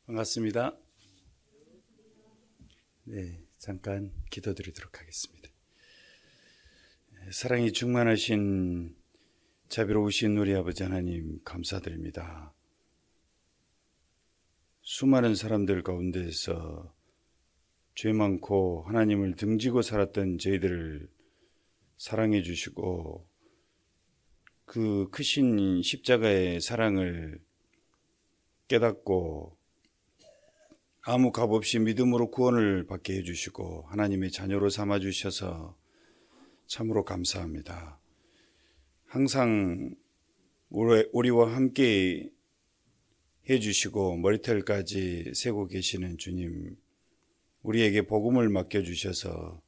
반갑습니다. 잠깐 기도드리도록 하겠습니다. 사랑이 충만하신 자비로우신 우리 아버지 하나님 감사드립니다. 수많은 사람들 가운데서 죄 많고 하나님을 등지고 살았던 저희들을 사랑해 주시고 그 크신 십자가의 사랑을 깨닫고 아무 값 없이 믿음으로 구원을 받게 해주시고 하나님의 자녀로 삼아주셔서 참으로 감사합니다. 항상 우리와 함께 해주시고 머리털까지 세고 계시는 주님, 우리에게 복음을 맡겨주셔서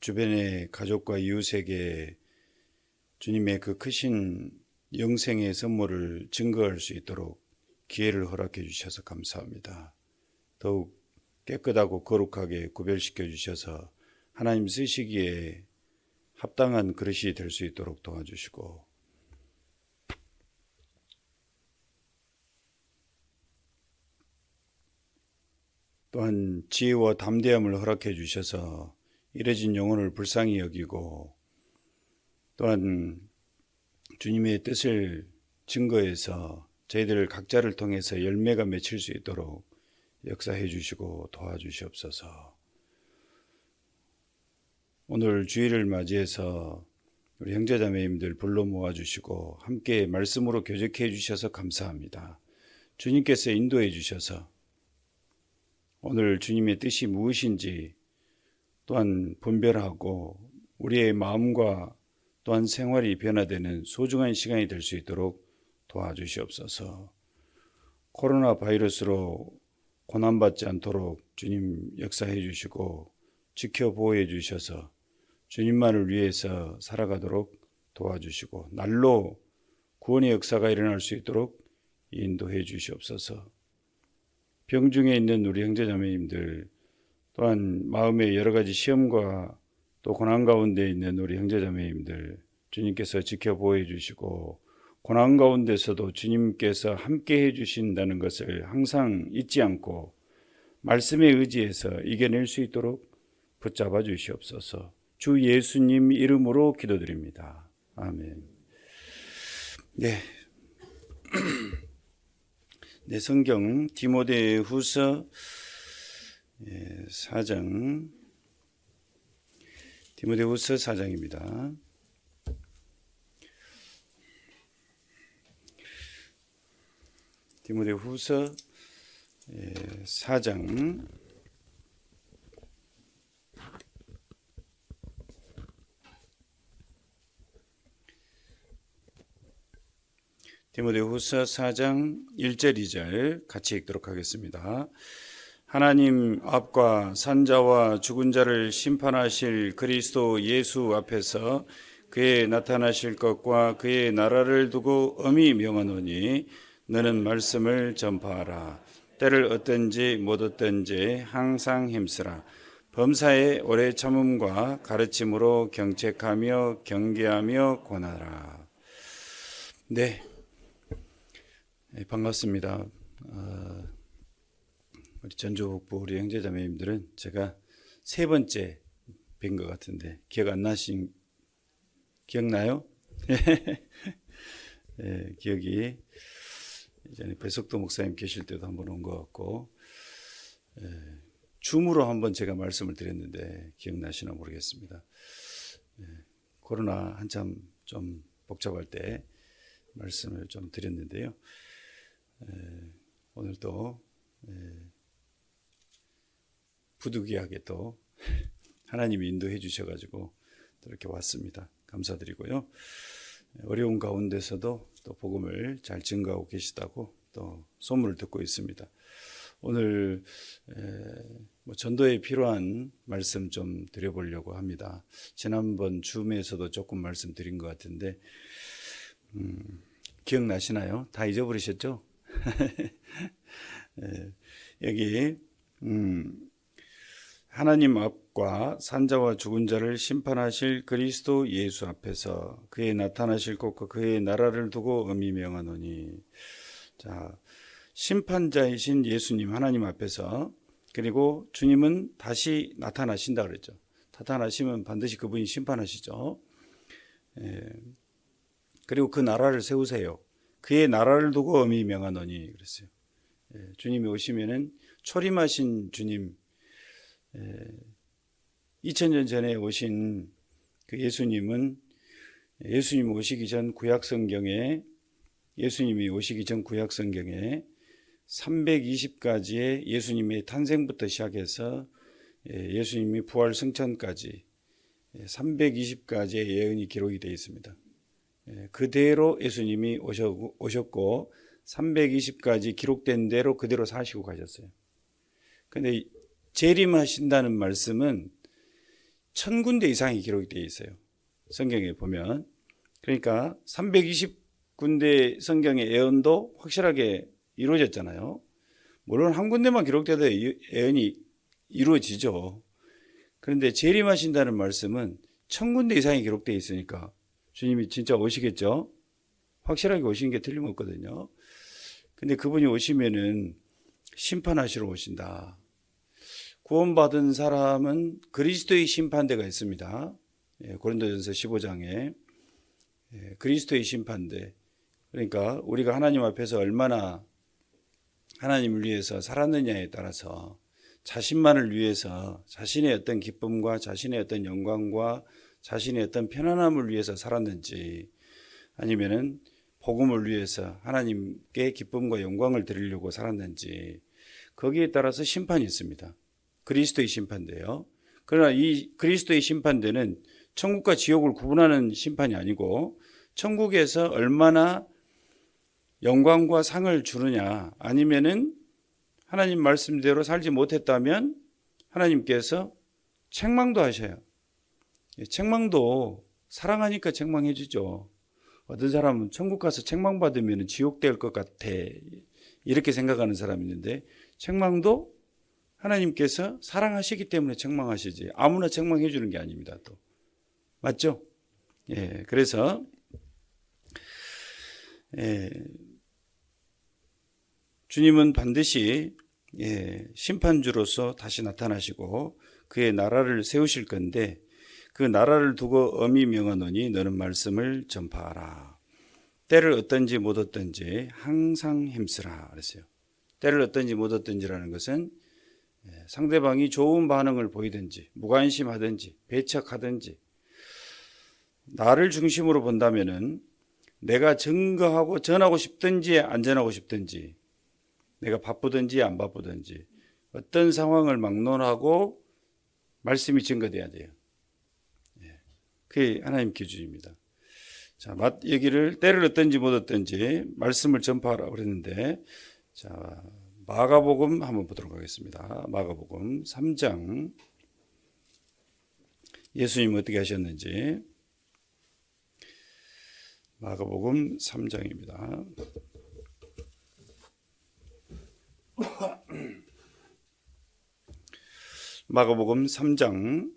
주변의 가족과 이웃에게 주님의 그 크신 영생의 선물을 증거할 수 있도록 기회를 허락해 주셔서 감사합니다. 더욱 깨끗하고 거룩하게 구별시켜 주셔서 하나님 쓰시기에 합당한 그릇이 될 수 있도록 도와주시고 또한 지혜와 담대함을 허락해 주셔서 이뤄진 영혼을 불쌍히 여기고 또한 주님의 뜻을 증거해서 저희들 각자를 통해서 열매가 맺힐 수 있도록 역사해 주시고 도와주시옵소서. 오늘 주일을 맞이해서 우리 형제자매님들 불러 모아주시고 함께 말씀으로 교제해 주셔서 감사합니다. 주님께서 인도해 주셔서 오늘 주님의 뜻이 무엇인지 또한 분별하고 우리의 마음과 또한 생활이 변화되는 소중한 시간이 될 수 있도록 도와주시옵소서. 코로나 바이러스로 고난받지 않도록 주님 역사해 주시고 지켜보호해 주셔서 주님만을 위해서 살아가도록 도와주시고 날로 구원의 역사가 일어날 수 있도록 인도해 주시옵소서. 병중에 있는 우리 형제자매님들 또한 마음의 여러 가지 시험과 또 고난 가운데 있는 우리 형제자매님들 주님께서 지켜보호해 주시고 고난 가운데서도 주님께서 함께 해주신다는 것을 항상 잊지 않고 말씀에 의지해서 이겨낼 수 있도록 붙잡아 주시옵소서. 주 예수님 이름으로 기도드립니다. 아멘. 성경 디모데후서 4장 디모데후서 4장입니다. 디모데후서 4장 디모데후서 4장 1절 2절 같이 읽도록 하겠습니다. 하나님 앞과 산자와 죽은 자를 심판하실 그리스도 예수 앞에서 그의 나타나실 것과 그의 나라를 두고 엄히 명하노니 너는 말씀을 전파하라. 때를 얻든지 못 얻든지 항상 힘쓰라. 범사에 오래 참음과 가르침으로 경책하며 경계하며 권하라. 반갑습니다. 우리 전주북부 우리 형제자매님들은 제가 세 번째 뵌 것 같은데 기억나요? 기억이 예전에 배석도 목사님 계실 때도 한번 온 것 같고 줌으로 한번 제가 말씀을 드렸는데 기억나시나 모르겠습니다. 코로나 한참 좀 복잡할 때 말씀을 좀 드렸는데요. 오늘 또 부득이하게 또 하나님이 인도해 주셔가지고 또 이렇게 왔습니다. 감사드리고요. 어려운 가운데서도 또 복음을 잘 증거하고 계시다고 또 소문을 듣고 있습니다. 오늘 전도에 필요한 말씀 좀 드려보려고 합니다. 지난번 줌에서도 조금 말씀드린 것 같은데 기억나시나요? 다 잊어버리셨죠? 여기 하나님 앞과 산자와 죽은 자를 심판하실 그리스도 예수 앞에서 그의 나타나실 것과 그의 나라를 두고 엄히 명하노니. 자, 심판자이신 예수님 하나님 앞에서, 그리고 주님은 다시 나타나신다 그랬죠. 나타나시면 반드시 그분이 심판하시죠. 그리고 그 나라를 세우세요. 그의 나라를 두고 엄히 명하노니 그랬어요. 주님이 오시면은 초림하신 주님, 2000년 전에 오신 그 예수님은 예수님이 오시기 전 구약 성경에 320가지의 예수님의 탄생부터 시작해서 예수님이 부활 승천까지 320가지의 예언이 기록이 되어 있습니다. 그대로 예수님이 오셨고 320가지 기록된 대로 그대로 사시고 가셨어요. 그런데 재림하신다는 말씀은 1000군데 이상이 기록이 되어 있어요. 성경에 보면. 그러니까 320군데 성경의 예언도 확실하게 이루어졌잖아요. 물론 한 군데만 기록돼도 예언이 이루어지죠. 그런데 재림하신다는 말씀은 1000군데 이상이 기록되어 있으니까 주님이 진짜 오시겠죠? 확실하게 오시는 게 틀림없거든요. 근데 그분이 오시면은 심판하시러 오신다. 구원받은 사람은 그리스도의 심판대가 있습니다. 고린도전서 15장에 그리스도의 심판대. 그러니까 우리가 하나님 앞에서 얼마나 하나님을 위해서 살았느냐에 따라서 자신만을 위해서 자신의 어떤 기쁨과 자신의 어떤 영광과 자신의 어떤 편안함을 위해서 살았는지, 아니면은 복음을 위해서 하나님께 기쁨과 영광을 드리려고 살았는지, 거기에 따라서 심판이 있습니다. 그리스도의 심판대요. 그러나 이 그리스도의 심판대는 천국과 지옥을 구분하는 심판이 아니고, 천국에서 얼마나 영광과 상을 주느냐, 아니면은 하나님 말씀대로 살지 못했다면 하나님께서 책망도 하셔요. 책망도 사랑하니까 책망해 주죠. 어떤 사람은 천국 가서 책망받으면 지옥 될 것 같아, 이렇게 생각하는 사람이 있는데, 책망도 하나님께서 사랑하시기 때문에 책망하시지 아무나 책망해 주는 게 아닙니다. 또 맞죠? 그래서 주님은 반드시 심판주로서 다시 나타나시고 그의 나라를 세우실 건데, 그 나라를 두고 엄히 명하노니 너는 말씀을 전파하라. 때를 얻든지 못 얻든지 항상 힘쓰라 그랬어요. 때를 얻든지 못 얻든지라는 것은 상대방이 좋은 반응을 보이든지 무관심하든지 배척하든지, 나를 중심으로 본다면은 내가 증거하고 전하고 싶든지 안 전하고 싶든지, 내가 바쁘든지 안 바쁘든지 어떤 상황을 막론하고 말씀이 증거돼야 돼요. 그게 하나님 기준입니다. 자, 여기를 때를 얻든지 못 얻든지 말씀을 전파하라고 그랬는데, 자, 마가복음 한번 보도록 하겠습니다. 마가복음 3장, 예수님 어떻게 하셨는지. 마가복음 3장입니다. 마가복음 3장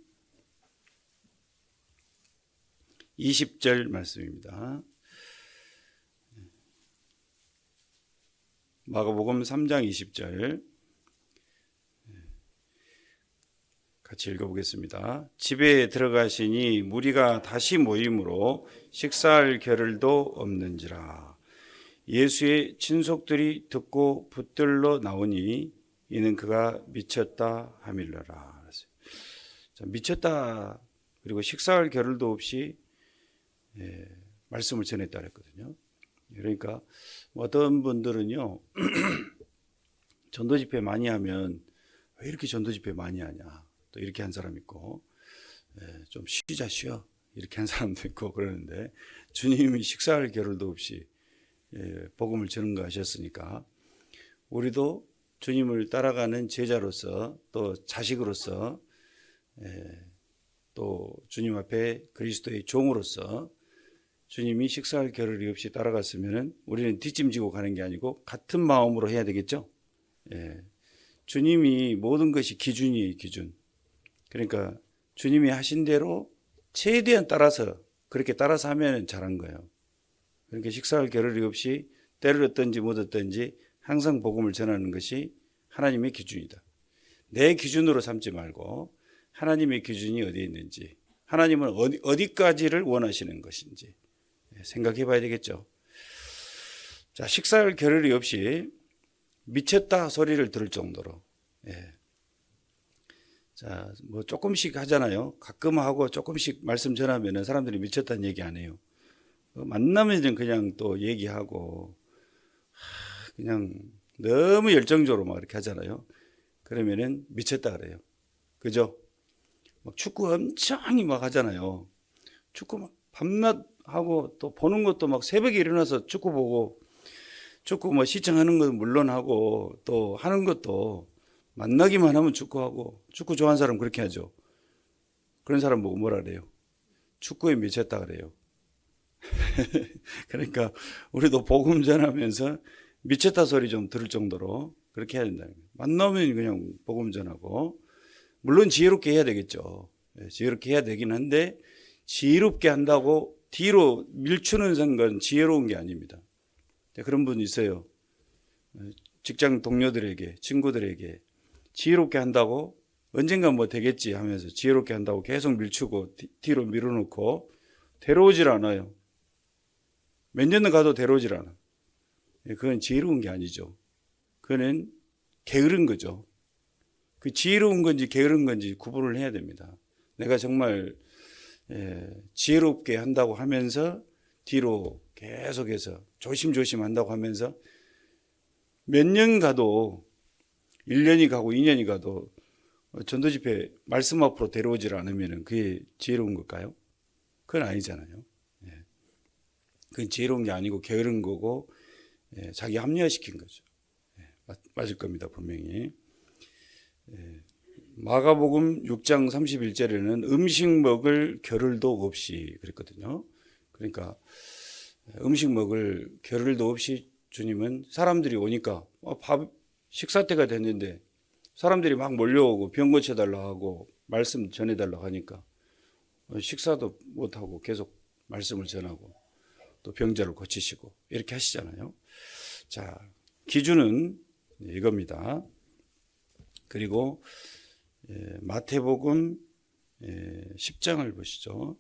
20절 말씀입니다. 마가복음 3장 20절 같이 읽어보겠습니다. 집에 들어가시니 무리가 다시 모임으로 식사할 겨를도 없는지라. 예수의 친속들이 듣고 붙들러 나오니 이는 그가 미쳤다 하밀러라. 미쳤다, 그리고 식사할 겨를도 없이 말씀을 전했다 그랬거든요. 그러니까 어떤 분들은요, 전도 집회 많이 하면 왜 이렇게 전도 집회 많이 하냐, 또 이렇게 한 사람 있고, 좀 쉬어 이렇게 한 사람도 있고 그러는데, 주님이 식사할 겨를도 없이 복음을 전가하셨으니까 우리도 주님을 따라가는 제자로서, 또 자식으로서, 또 주님 앞에 그리스도의 종으로서 주님이 식사할 겨를이 없이 따라갔으면 우리는 뒷짐지고 가는 게 아니고 같은 마음으로 해야 되겠죠. 주님이 모든 것이 기준이에요, 기준. 그러니까 주님이 하신 대로 최대한 따라서, 그렇게 따라서 하면 잘한 거예요. 그러니까 식사할 겨를이 없이 때를 얻든지 못 얻든지 항상 복음을 전하는 것이 하나님의 기준이다. 내 기준으로 삼지 말고 하나님의 기준이 어디에 있는지, 하나님은 어디까지를 원하시는 것인지 생각해 봐야 되겠죠. 자, 식사할 겨를이 없이 미쳤다 소리를 들을 정도로. 자, 뭐 조금씩 하잖아요. 가끔 하고 조금씩 말씀 전하면 사람들이 미쳤다는 얘기 안 해요. 만나면 그냥 또 얘기하고 그냥 너무 열정적으로 막 이렇게 하잖아요. 그러면은 미쳤다 그래요. 그죠? 막 축구 엄청 막 하잖아요. 축구 막 밤낮 하고 또 보는 것도 막 새벽에 일어나서 축구 보고 축구 뭐 시청하는 건 물론 하고 또 하는 것도 만나기만 하면 축구하고 축구 좋아하는 사람 그렇게 하죠. 그런 사람 보고 뭐라 그래요? 축구에 미쳤다 그래요. 그러니까 우리도 복음 전하면서 미쳤다 소리 좀 들을 정도로 그렇게 해야 된다. 만나면 그냥 복음 전하고 물론 지혜롭게 해야 되겠죠. 지혜롭게 해야 되긴 한데 지혜롭게 한다고 뒤로 밀추는 건 지혜로운 게 아닙니다. 그런 분 있어요. 직장 동료들에게 친구들에게 지혜롭게 한다고 언젠가 뭐 되겠지 하면서 지혜롭게 한다고 계속 밀추고 뒤로 밀어놓고 데려오질 않아요. 몇 년은 가도 데려오질 않아. 그건 지혜로운 게 아니죠. 그거는 게으른 거죠. 그 지혜로운 건지 게으른 건지 구분을 해야 됩니다. 내가 정말 지혜롭게 한다고 하면서 뒤로 계속해서 조심조심 한다고 하면서 몇 년 가도 1년이 가고 2년이 가도 전도 집회 말씀 앞으로 데려오질 않으면 그게 지혜로운 걸까요? 그건 아니잖아요. 그건 지혜로운 게 아니고 게으른 거고 자기 합리화시킨 거죠. 맞을 겁니다, 분명히. 마가복음 6장 31절에는 음식 먹을 겨를도 없이 그랬거든요. 그러니까 음식 먹을 겨를도 없이 주님은 사람들이 오니까 식사 때가 됐는데 사람들이 막 몰려오고 병 고쳐달라고 하고 말씀 전해달라고 하니까 식사도 못하고 계속 말씀을 전하고 또 병자를 고치시고 이렇게 하시잖아요. 자, 기준은 이겁니다. 그리고 마태복음 10장을 보시죠.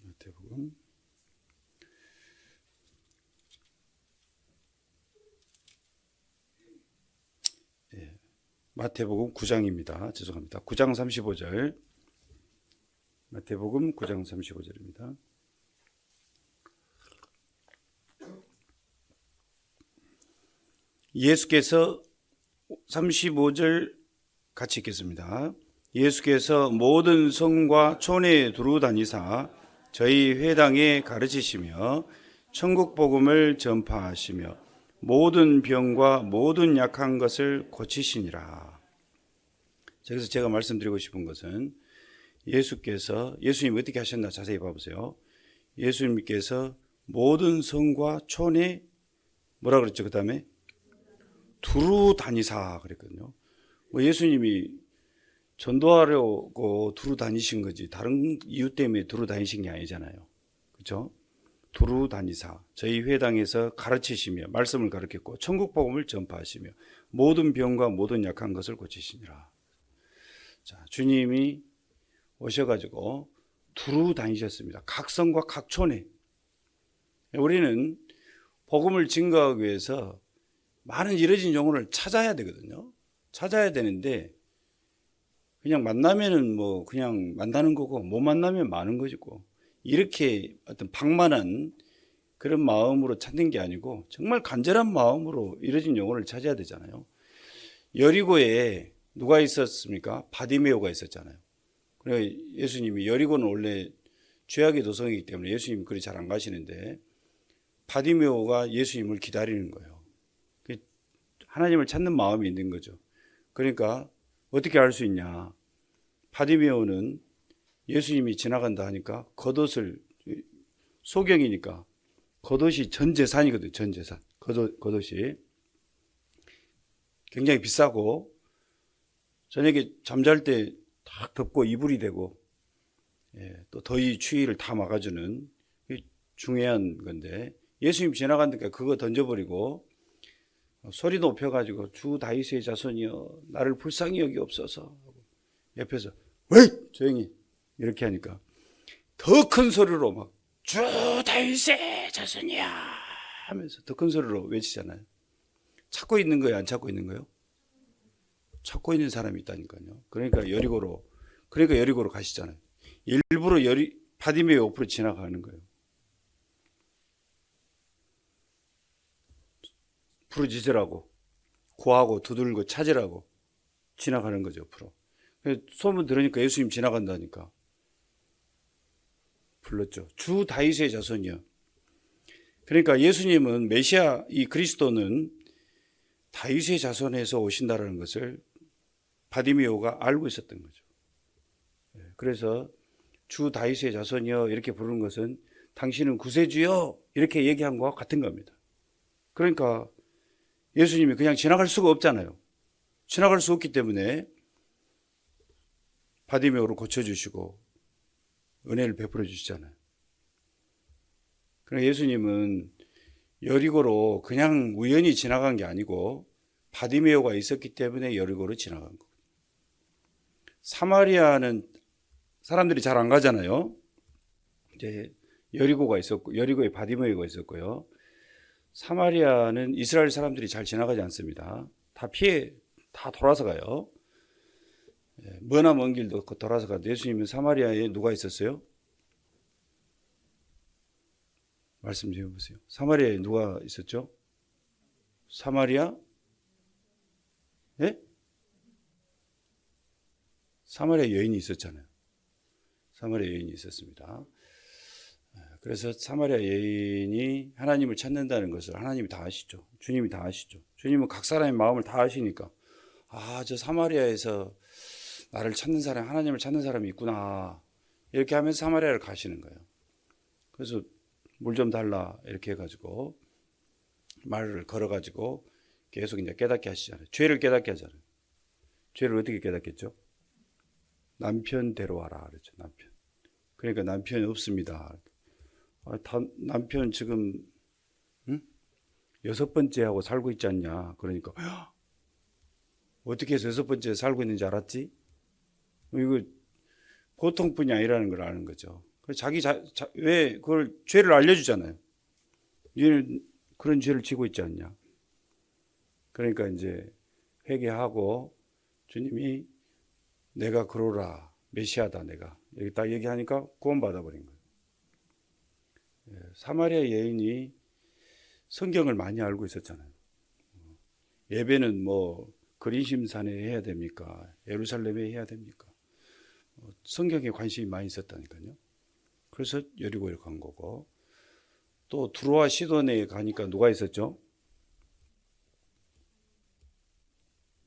마태복음 마태복음 9장입니다. 죄송합니다. 9장 35절. 마태복음 9장 35절입니다. 예수께서 35절 같이 읽겠습니다. 예수께서 모든 성과 촌에 두루 다니사 저희 회당에 가르치시며 천국 복음을 전파하시며 모든 병과 모든 약한 것을 고치시니라. 여기서 제가 말씀드리고 싶은 것은 예수님 어떻게 하셨나 자세히 봐보세요. 예수님께서 모든 성과 촌에 뭐라 그랬죠? 그 다음에 두루 다니사 그랬거든요. 뭐 예수님이 전도하려고 두루 다니신 거지 다른 이유 때문에 두루 다니신 게 아니잖아요. 그렇죠? 두루 다니사 저희 회당에서 가르치시며 말씀을 가르쳤고 천국 복음을 전파하시며 모든 병과 모든 약한 것을 고치시니라. 자, 주님이 오셔가지고 두루 다니셨습니다. 각 성과 각 촌에. 우리는 복음을 증거하기 위해서 많은 이뤄진 용어를 찾아야 되거든요. 찾아야 되는데 그냥 만나면은 뭐 그냥 만나는 거고 못 만나면 마는 것이고 이렇게 어떤 방만한 그런 마음으로 찾는 게 아니고 정말 간절한 마음으로 이뤄진 용어를 찾아야 되잖아요. 여리고에 누가 있었습니까? 바디메오가 있었잖아요. 그래 예수님이 여리고는 원래 죄악의 도성이기 때문에 예수님이 그리 잘 안 가시는데 바디메오가 예수님을 기다리는 거예요. 하나님을 찾는 마음이 있는 거죠. 그러니까 어떻게 알 수 있냐? 바디메오는 예수님이 지나간다 하니까 겉옷을 소경이니까 겉옷이 전 재산이거든요. 전 재산. 겉옷이 굉장히 비싸고 저녁에 잠잘 때 딱 덮고 이불이 되고 또 더위 추위를 다 막아주는 중요한 건데 예수님 지나가니까 그거 던져버리고 소리 높여가지고 주 다윗의 자손이여 나를 불쌍히 여기옵소서. 옆에서 왜 조용히 이렇게 하니까 더 큰 소리로 막 주 다윗의 자손이야 하면서 더 큰 소리로 외치잖아요. 찾고 있는 거예요? 안 찾고 있는 거예요? 찾고 있는 사람이 있다니까요. 그러니까 여리고로 가시잖아요. 일부러 바디메오 옆으로 지나가는 거예요. 부르짖으라고, 구하고 두들고 찾으라고 지나가는 거죠. 옆으로. 소문 들으니까 예수님 지나간다니까 불렀죠. 주 다윗의 자손이요. 그러니까 예수님은 메시아, 이 그리스도는 다윗의 자손에서 오신다라는 것을 바디메오가 알고 있었던 거죠. 그래서 주 다윗의 자손이여 이렇게 부르는 것은 당신은 구세주여 이렇게 얘기한 것과 같은 겁니다. 그러니까 예수님이 그냥 지나갈 수가 없잖아요. 지나갈 수 없기 때문에 바디메오를 고쳐주시고 은혜를 베풀어 주시잖아요. 그러나 예수님은 여리고로 그냥 우연히 지나간 게 아니고 바디메오가 있었기 때문에 여리고로 지나간 거예요. 사마리아는 사람들이 잘 안 가잖아요. 이제 여리고가 있었고 여리고에 바디메오가 있었고요. 사마리아는 이스라엘 사람들이 잘 지나가지 않습니다. 다 돌아서 가요. 머나 먼 길도 돌아서 가도 예수님은 사마리아에 누가 있었어요? 말씀 좀 해보세요. 사마리아에 누가 있었죠? 사마리아? 예? 사마리아 여인이 있었잖아요. 사마리아 여인이 있었습니다. 그래서 사마리아 여인이 하나님을 찾는다는 것을 하나님이 다 아시죠. 주님이 다 아시죠. 주님은 각 사람의 마음을 다 아시니까 저 사마리아에서 나를 찾는 사람, 하나님을 찾는 사람이 있구나 이렇게 하면서 사마리아를 가시는 거예요. 그래서 물 좀 달라 이렇게 해가지고 말을 걸어가지고 계속 이제 깨닫게 하시잖아요. 죄를 깨닫게 하잖아요. 죄를 어떻게 깨닫겠죠? 남편 데려와라 그랬죠. 남편. 그러니까 남편이 없습니다. 남편 지금 6번째하고 살고 있지 않냐. 그러니까 어떻게 해서 6번째 살고 있는지 알았지? 이거 보통뿐이 아니라는 걸 아는 거죠. 왜 그걸 죄를 알려주잖아요. 얘는 그런 죄를 지고 있지 않냐. 그러니까 이제 회개하고 주님이 내가 그러라 메시아다 내가 여기 딱 얘기하니까 구원받아 버린 거예요. 사마리아 여인이 성경을 많이 알고 있었잖아요. 예배는 뭐 그리심산에 해야 됩니까? 예루살렘에 해야 됩니까? 성경에 관심이 많이 있었다니까요. 그래서 여리고에 간 거고 또 두로와 시돈에 가니까 누가 있었죠?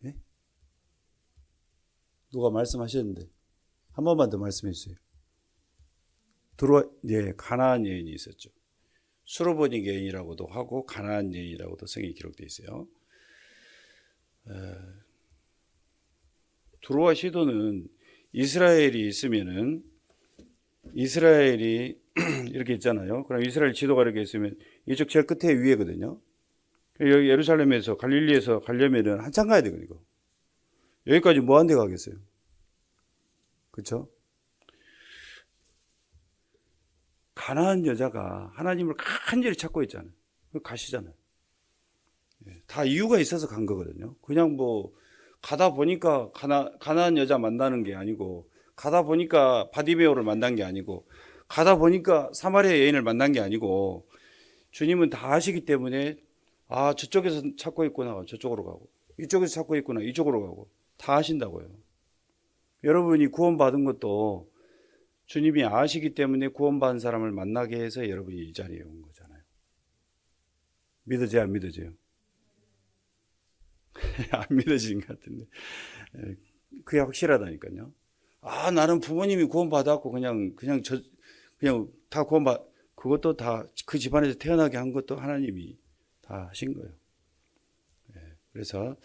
네? 누가 말씀하셨는데 한 번만 더 말씀해 주세요. 가나안 여인이 있었죠. 수로보닉 여인이라고도 하고 가나안 여인이라고도 성경에 기록되어 있어요. 두로와 시돈은 이스라엘이 있으면은 이스라엘이 이렇게 있잖아요. 그럼 이스라엘 지도가 이렇게 있으면 이쪽 제일 끝에 위에거든요. 여기 예루살렘에서 갈릴리에서 가려면은 한참 가야 되거든요. 여기까지 뭐 한 데 가겠어요? 그렇죠? 가나안 여자가 하나님을 간절히 찾고 있잖아요. 가시잖아요. 다 이유가 있어서 간 거거든요. 그냥 뭐 가다 보니까 가나안 여자 만나는 게 아니고 가다 보니까 바디메오를 만난 게 아니고 가다 보니까 사마리아 여인을 만난 게 아니고 주님은 다 아시기 때문에 저쪽에서 찾고 있구나 저쪽으로 가고 이쪽에서 찾고 있구나 이쪽으로 가고 다 아신다고요. 여러분이 구원받은 것도 주님이 아시기 때문에 구원받은 사람을 만나게 해서 여러분이 이 자리에 온 거잖아요. 믿어져요, 안 믿어져요? 안 믿어지는 것 같은데 그게 확실하다니까요. 나는 부모님이 구원받았고 그냥 다 그것도 다 그 집안에서 태어나게 한 것도 하나님이 다 하신 거예요. 그래서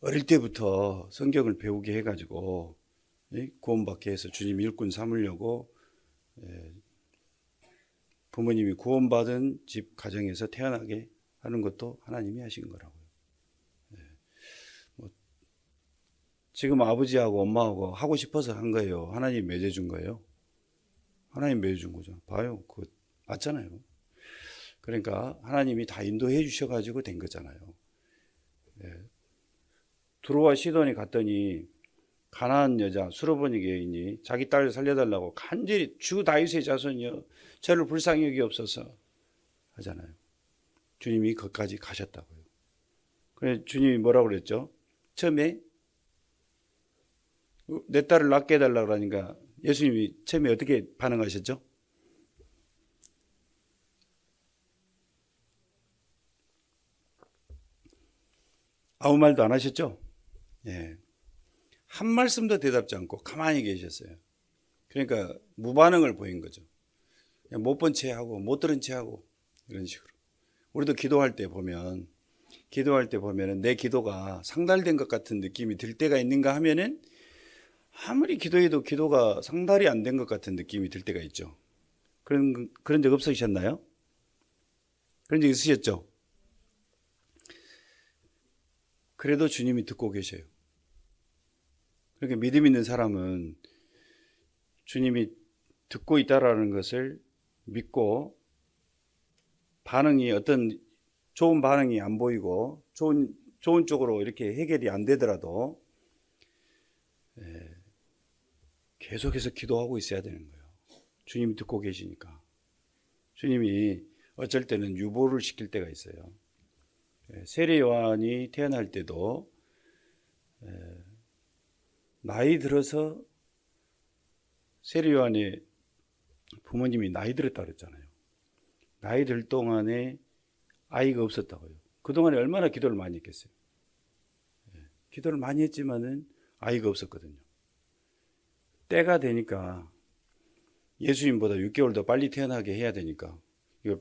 어릴 때부터 성경을 배우게 해가지고 구원받게 해서 주님 일꾼 삼으려고 부모님이 구원받은 집 가정에서 태어나게 하는 것도 하나님이 하신 거라고요. 지금 아버지하고 엄마하고 하고 싶어서 한 거예요? 하나님 맺어준 거예요? 하나님 맺어준 거죠. 봐요. 그거 맞잖아요. 그러니까 하나님이 다 인도해 주셔가지고 된 거잖아요. 두로와 시돈이 갔더니 가나안 여자 수로보니 여인이 자기 딸을 살려달라고 간절히 주 다윗의 자손이여 저를 불쌍히 여기옵소서 하잖아요. 주님이 거기까지 가셨다고요. 그래서 주님이 뭐라고 그랬죠? 처음에 내 딸을 낳게 해달라고 하니까 예수님이 처음에 어떻게 반응하셨죠? 아무 말도 안 하셨죠? 한 말씀도 대답지 않고 가만히 계셨어요. 그러니까 무반응을 보인 거죠. 못 본 채 하고 못 들은 채 하고 이런 식으로. 우리도 기도할 때 보면은 내 기도가 상달된 것 같은 느낌이 들 때가 있는가 하면은 아무리 기도해도 기도가 상달이 안 된 것 같은 느낌이 들 때가 있죠. 그런 적 없으셨나요? 그런 적 있으셨죠? 그래도 주님이 듣고 계셔요. 그러니까 믿음 있는 사람은 주님이 듣고 있다라는 것을 믿고 반응이 어떤 좋은 반응이 안 보이고 좋은 쪽으로 이렇게 해결이 안 되더라도 계속해서 기도하고 있어야 되는 거예요. 주님이 듣고 계시니까. 주님이 어쩔 때는 유보를 시킬 때가 있어요. 세례 요한이 태어날 때도 나이 들어서 세례 요한의 부모님이 나이 들었다 그랬잖아요. 나이 들 동안에 아이가 없었다고요. 그동안에 얼마나 기도를 많이 했겠어요. 기도를 많이 했지만은 아이가 없었거든요. 때가 되니까 예수님보다 6개월 더 빨리 태어나게 해야 되니까 이거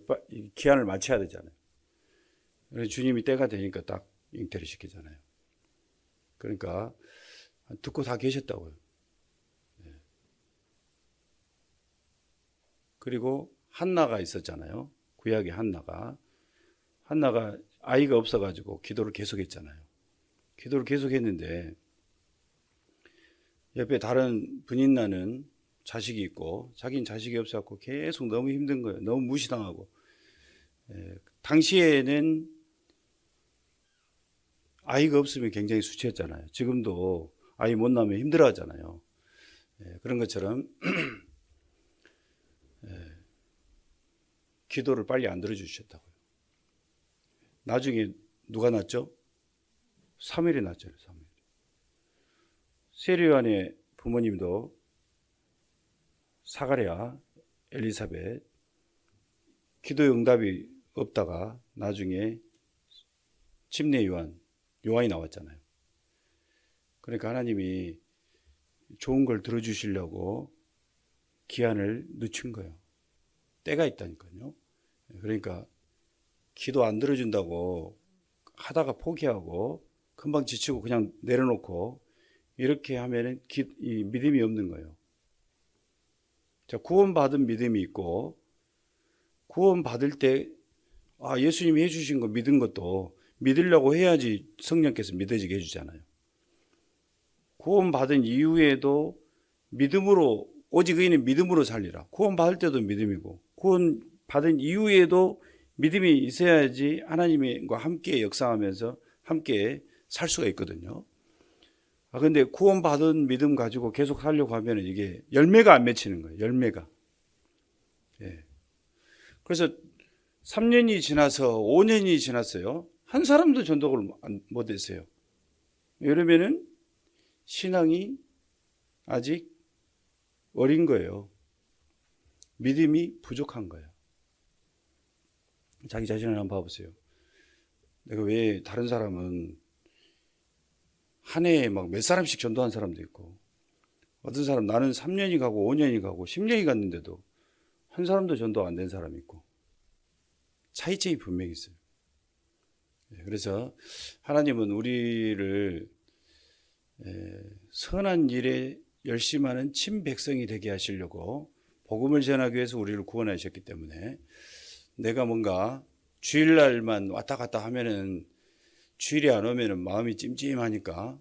기한을 맞춰야 되잖아요. 그래서 주님이 때가 되니까 딱 잉태를 시키잖아요. 그러니까 듣고 다 계셨다고요. 그리고 한나가 있었잖아요. 구약의 한나가 아이가 없어가지고 기도를 계속했잖아요. 기도를 계속했는데 옆에 다른 분인나는 자식이 있고 자기는 자식이 없어갖고 계속 너무 힘든 거예요. 너무 무시당하고. 당시에는 아이가 없으면 굉장히 수치했잖아요. 지금도 아이 못 낳으면 힘들어하잖아요. 그런 것처럼 기도를 빨리 안 들어주셨다고요. 나중에 누가 낳았죠? 사무엘이 낳았잖아요. 사무엘. 세례 요한의 부모님도 사가랴, 엘리사벳 기도의 응답이 없다가 나중에 침례 요한이 나왔잖아요. 그러니까 하나님이 좋은 걸 들어주시려고 기한을 늦춘 거예요. 때가 있다니까요. 그러니까 기도 안 들어준다고 하다가 포기하고 금방 지치고 그냥 내려놓고 이렇게 하면은 이 믿음이 없는 거예요. 자, 구원받은 믿음이 있고 구원받을 때 예수님이 해주신 거 믿은 것도 믿으려고 해야지 성령께서 믿어지게 해주잖아요. 구원받은 이후에도 믿음으로 오직 의인은 믿음으로 살리라. 구원받을 때도 믿음이고 구원받은 이후에도 믿음이 있어야지 하나님과 함께 역사하면서 함께 살 수가 있거든요. 근데 구원받은 믿음 가지고 계속 살려고 하면 이게 열매가 안 맺히는 거예요. 열매가. 그래서 3년이 지나서 5년이 지났어요. 한 사람도 전도를 못 했어요. 이러면은 신앙이 아직 어린 거예요. 믿음이 부족한 거예요. 자기 자신을 한번 봐보세요. 내가 왜 다른 사람은 한 해에 막 몇 사람씩 전도한 사람도 있고 어떤 사람 나는 3년이 가고 5년이 가고 10년이 갔는데도 한 사람도 전도 안 된 사람이 있고 차이점이 분명히 있어요. 그래서 하나님은 우리를 선한 일에 열심하는 친백성이 되게 하시려고 복음을 전하기 위해서 우리를 구원하셨기 때문에 내가 뭔가 주일날만 왔다 갔다 하면은 주일이 안 오면은 마음이 찜찜하니까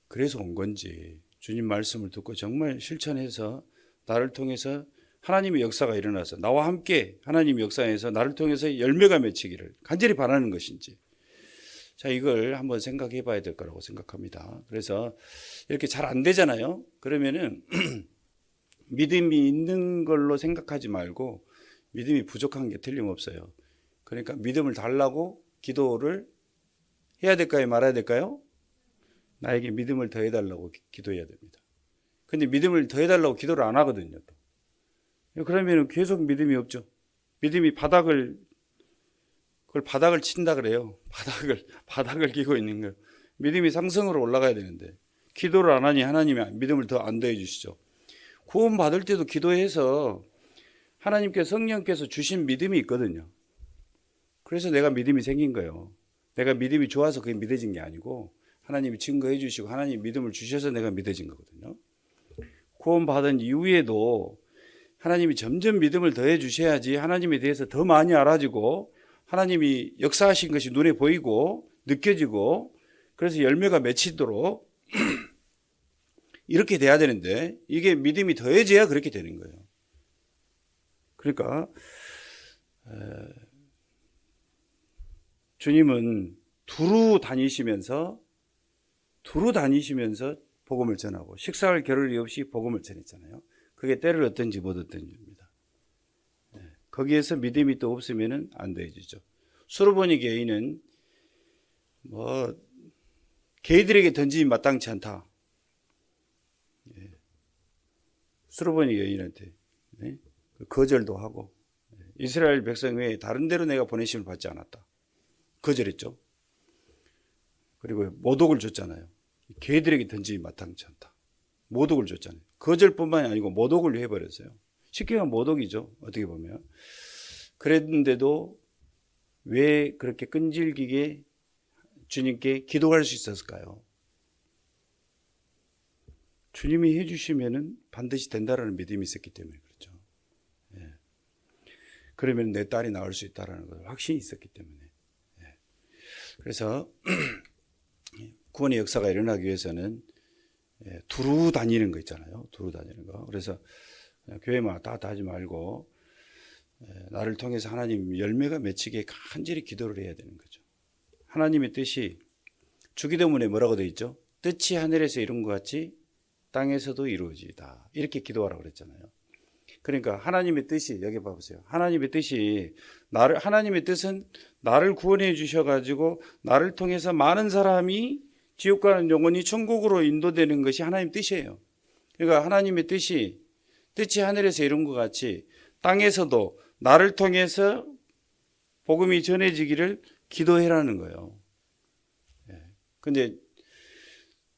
그래서 온 건지 주님 말씀을 듣고 정말 실천해서 나를 통해서 하나님의 역사가 일어나서 나와 함께 하나님의 역사에서 나를 통해서 열매가 맺히기를 간절히 바라는 것인지 자 이걸 한번 생각해 봐야 될 거라고 생각합니다. 그래서 이렇게 잘 안 되잖아요. 그러면은 믿음이 있는 걸로 생각하지 말고 믿음이 부족한 게 틀림없어요. 그러니까 믿음을 달라고 기도를 해야 될까요? 말아야 될까요? 나에게 믿음을 더해달라고 기도해야 됩니다. 근데 믿음을 더해달라고 기도를 안 하거든요. 그러면 계속 믿음이 없죠. 믿음이 바닥을 친다 그래요. 바닥을 기고 있는 거예요. 믿음이 상승으로 올라가야 되는데 기도를 안 하니 하나님이 믿음을 더 안 더해 주시죠. 구원 받을 때도 기도해서 하나님께 성령께서 주신 믿음이 있거든요. 그래서 내가 믿음이 생긴 거예요. 내가 믿음이 좋아서 그게 믿어진 게 아니고 하나님이 증거해 주시고 하나님이 믿음을 주셔서 내가 믿어진 거거든요. 구원 받은 이후에도 하나님이 점점 믿음을 더해 주셔야지 하나님에 대해서 더 많이 알아지고 하나님이 역사하신 것이 눈에 보이고 느껴지고 그래서 열매가 맺히도록 이렇게 돼야 되는데 이게 믿음이 더해져야 그렇게 되는 거예요. 그러니까 주님은 두루 다니시면서 복음을 전하고 식사할 겨를이 없이 복음을 전했잖아요. 그게 때를 얻든지 못 얻든지입니다. 거기에서 믿음이 또 없으면 안 되어지죠. 수르보니 개인은 개들에게 던짐이 마땅치 않다. 수르보니 개인한테 거절도 하고 이스라엘 백성 외에 다른 데로 내가 보내심을 받지 않았다. 거절했죠. 그리고 모독을 줬잖아요. 개들에게 던짐이 마땅치 않다. 모독을 줬잖아요. 거절뿐만이 아니고 모독을 해버렸어요. 쉽게 말하면 모독이죠. 어떻게 보면. 그랬는데도 왜 그렇게 끈질기게 주님께 기도할 수 있었을까요? 주님이 해주시면은 반드시 된다라는 믿음이 있었기 때문에 그렇죠. 그러면 내 딸이 나을 수 있다라는 걸 확신이 있었기 때문에. 그래서 구원의 역사가 일어나기 위해서는 두루 다니는 거 있잖아요. 두루 다니는 거. 그래서 교회만 왔다 갔다 하지 말고 나를 통해서 하나님 열매가 맺히게 간절히 기도를 해야 되는 거죠. 하나님의 뜻이 주기도문에 뭐라고 되어 있죠? 뜻이 하늘에서 이룬 것 같이 땅에서도 이루어지다. 이렇게 기도하라고 그랬잖아요. 그러니까 하나님의 뜻이 여기 봐보세요. 하나님의 뜻은 나를 구원해 주셔가지고 나를 통해서 많은 사람이 지옥 가는 영혼이 천국으로 인도되는 것이 하나님의 뜻이에요. 그러니까 하나님의 뜻이 하늘에서 이룬 것 같이 땅에서도 나를 통해서 복음이 전해지기를 기도해라는 거예요. 근데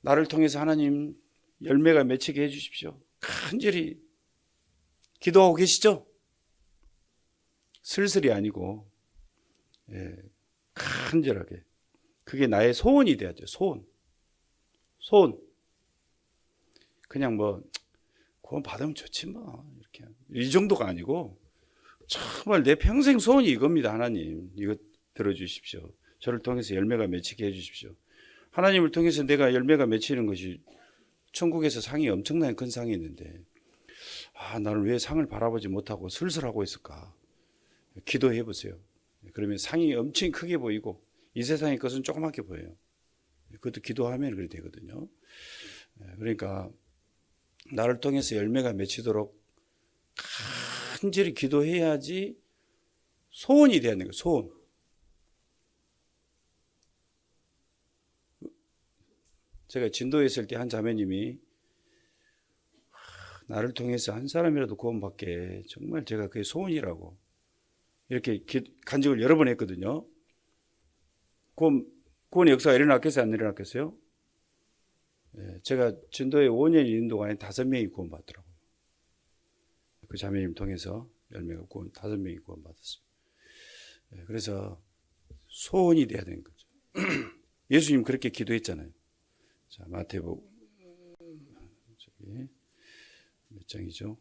나를 통해서 하나님 열매가 맺히게 해주십시오. 간절히 기도하고 계시죠? 슬슬이 아니고 간절하게. 그게 나의 소원이 돼야죠. 소원. 그냥 구원 받으면 좋지 이렇게 이 정도가 아니고 정말 내 평생 소원이 이겁니다. 하나님 이거 들어주십시오. 저를 통해서 열매가 맺히게 해주십시오. 하나님을 통해서 내가 열매가 맺히는 것이 천국에서 상이 엄청나게 큰 상이 있는데 나는 왜 상을 바라보지 못하고 슬슬하고 있을까? 기도해 보세요. 그러면 상이 엄청 크게 보이고 이 세상의 것은 조그맣게 보여요. 그것도 기도하면 그렇게 되거든요. 그러니까 나를 통해서 열매가 맺히도록 간절히 기도해야지 소원이 되는 거예요. 소원. 제가 진도에 있을 때 한 자매님이 나를 통해서 한 사람이라도 구원받게 정말 제가 그게 소원이라고 이렇게 간증을 여러 번 했거든요. 구원의 역사가 일어났겠어요? 안 일어났겠어요? 제가 진도에 5년 있는 동안에 5명이 구원받더라고요. 그 자매님 통해서 열매가 구원, 5명이 구원받았습니다. 그래서 소원이 돼야 되는 거죠. 예수님 그렇게 기도했잖아요. 자, 마태복음 몇 장이죠?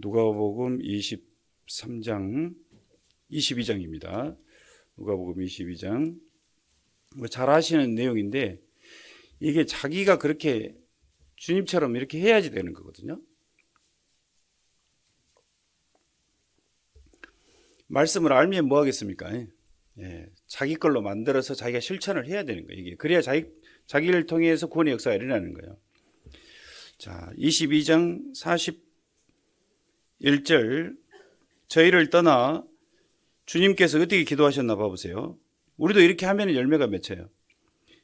누가복음 23장 22장입니다. 누가복음 22장. 잘 아시는 내용인데 이게 자기가 그렇게 주님처럼 이렇게 해야지 되는 거거든요. 말씀을 알면 뭐 하겠습니까? 자기 걸로 만들어서 자기가 실천을 해야 되는 거예요. 이게 그래야 자기를 통해서 구원의 역사가 일어나는 거예요. 자, 22장 41절 저희를 떠나 주님께서 어떻게 기도하셨나 봐보세요. 우리도 이렇게 하면 열매가 맺혀요.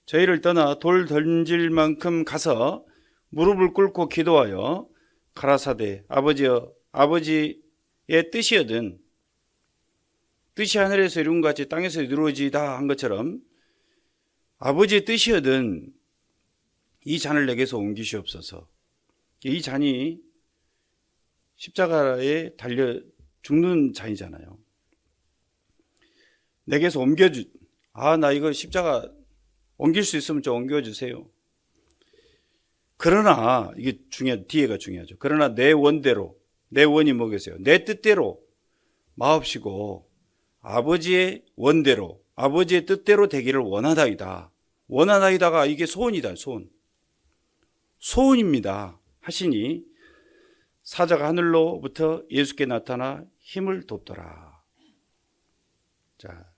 저희를 떠나 돌 던질 만큼 가서 무릎을 꿇고 기도하여 가라사대 아버지여 아버지의 뜻이거든 뜻이 하늘에서 이룬 것 같이 땅에서 이루어지다 한 것처럼 아버지의 뜻이거든 이 잔을 내게서 옮기시옵소서. 이 잔이 십자가에 달려 죽는 잔이잖아요. 내게서 나 이거 십자가 옮길 수 있으면 좀 옮겨주세요. 그러나 이게 뒤에가 중요하죠. 그러나 내 원대로, 내 원이 뭐겠어요? 내 뜻대로 마옵시고 아버지의 원대로, 아버지의 뜻대로 되기를 원하다이다. 원하다이다가 이게 소원이다. 소원입니다. 하시니 사자가 하늘로부터 예수께 나타나 힘을 돕더라. 자,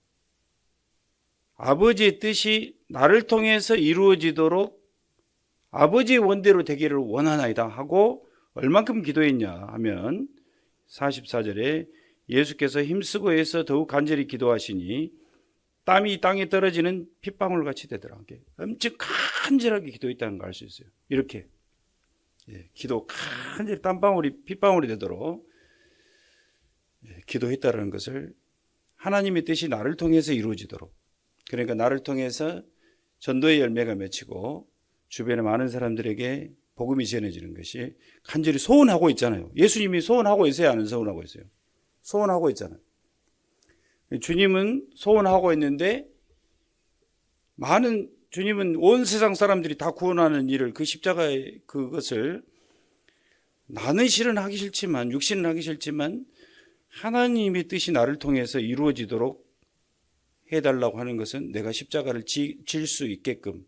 아버지의 뜻이 나를 통해서 이루어지도록 아버지의 원대로 되기를 원하나이다 하고 얼만큼 기도했냐 하면 44절에 예수께서 힘쓰고 해서 더욱 간절히 기도하시니 땀이 땅에 떨어지는 핏방울 같이 되더라. 엄청 간절하게 기도했다는 걸 알 수 있어요. 이렇게 기도 간절히 땀방울이 핏방울이 되도록 기도했다는 것을 하나님의 뜻이 나를 통해서 이루어지도록 그러니까 나를 통해서 전도의 열매가 맺히고 주변의 많은 사람들에게 복음이 전해지는 것이 간절히 소원하고 있잖아요. 예수님이 소원하고 있어요? 안 소원하고 있어요? 소원하고 있잖아요. 주님은 소원하고 있는데 주님은 온 세상 사람들이 다 구원하는 일을 그 십자가의 그것을 나는 실은 하기 싫지만 육신은 하기 싫지만 하나님의 뜻이 나를 통해서 이루어지도록 해달라고 하는 것은 내가 십자가를 질 수 있게끔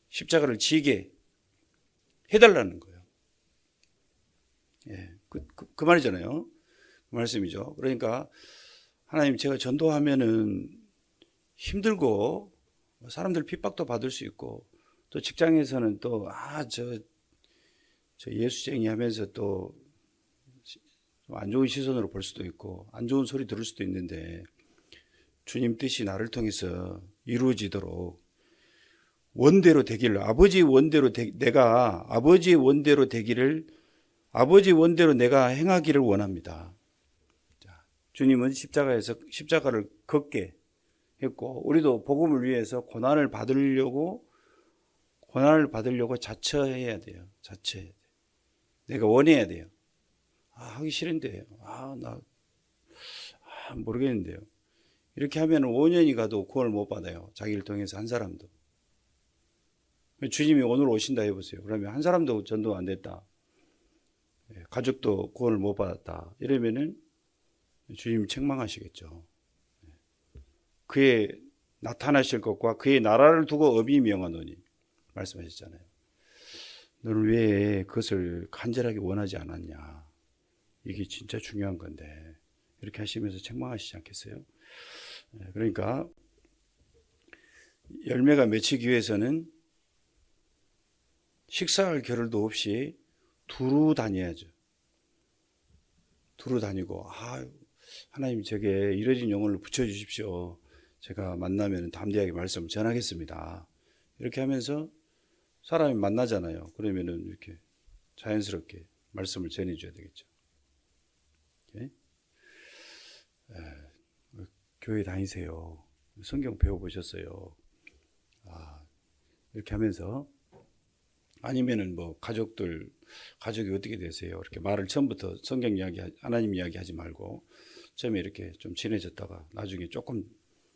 십자가를 지게 해달라는 거예요. 그 말이잖아요. 그 말씀이죠. 그러니까 하나님 제가 전도하면은 힘들고 사람들 핍박도 받을 수 있고 또 직장에서는 또 저 예수쟁이 하면서 또 안 좋은 시선으로 볼 수도 있고 안 좋은 소리 들을 수도 있는데 주님 뜻이 나를 통해서 이루어지도록 원대로 되기를 아버지의 원대로 내가 아버지의 원대로 되기를 아버지의 원대로 내가 행하기를 원합니다. 자, 주님은 십자가를 걷게 했고 우리도 복음을 위해서 고난을 받으려고 자처해야 돼요. 내가 원해야 돼요. 하기 싫은데 모르겠는데요. 이렇게 하면 5년이 가도 구원을 못 받아요. 자기를 통해서 한 사람도. 주님이 오늘 오신다 해보세요. 그러면 한 사람도 전도 안 됐다. 가족도 구원을 못 받았다. 이러면은 주님이 책망하시겠죠. 그의 나타나실 것과 그의 나라를 두고 업이 명하노니 말씀하셨잖아요. 너는 왜 그것을 간절하게 원하지 않았냐. 이게 진짜 중요한 건데 이렇게 하시면서 책망하시지 않겠어요? 그러니까 열매가 맺히기 위해서는 식사할 겨를도 없이 두루 다녀야죠. 두루 다니고 하나님 제게 이뤄진 영혼을 붙여주십시오. 제가 만나면 담대하게 말씀을 전하겠습니다. 이렇게 하면서 사람이 만나잖아요. 그러면은 이렇게 자연스럽게 말씀을 전해줘야 되겠죠. 교회 다니세요. 성경 배워보셨어요. 이렇게 하면서 아니면은 뭐 가족이 어떻게 되세요? 이렇게 말을 처음부터 성경 이야기, 하나님 이야기 하지 말고 처음에 이렇게 좀 친해졌다가 나중에 조금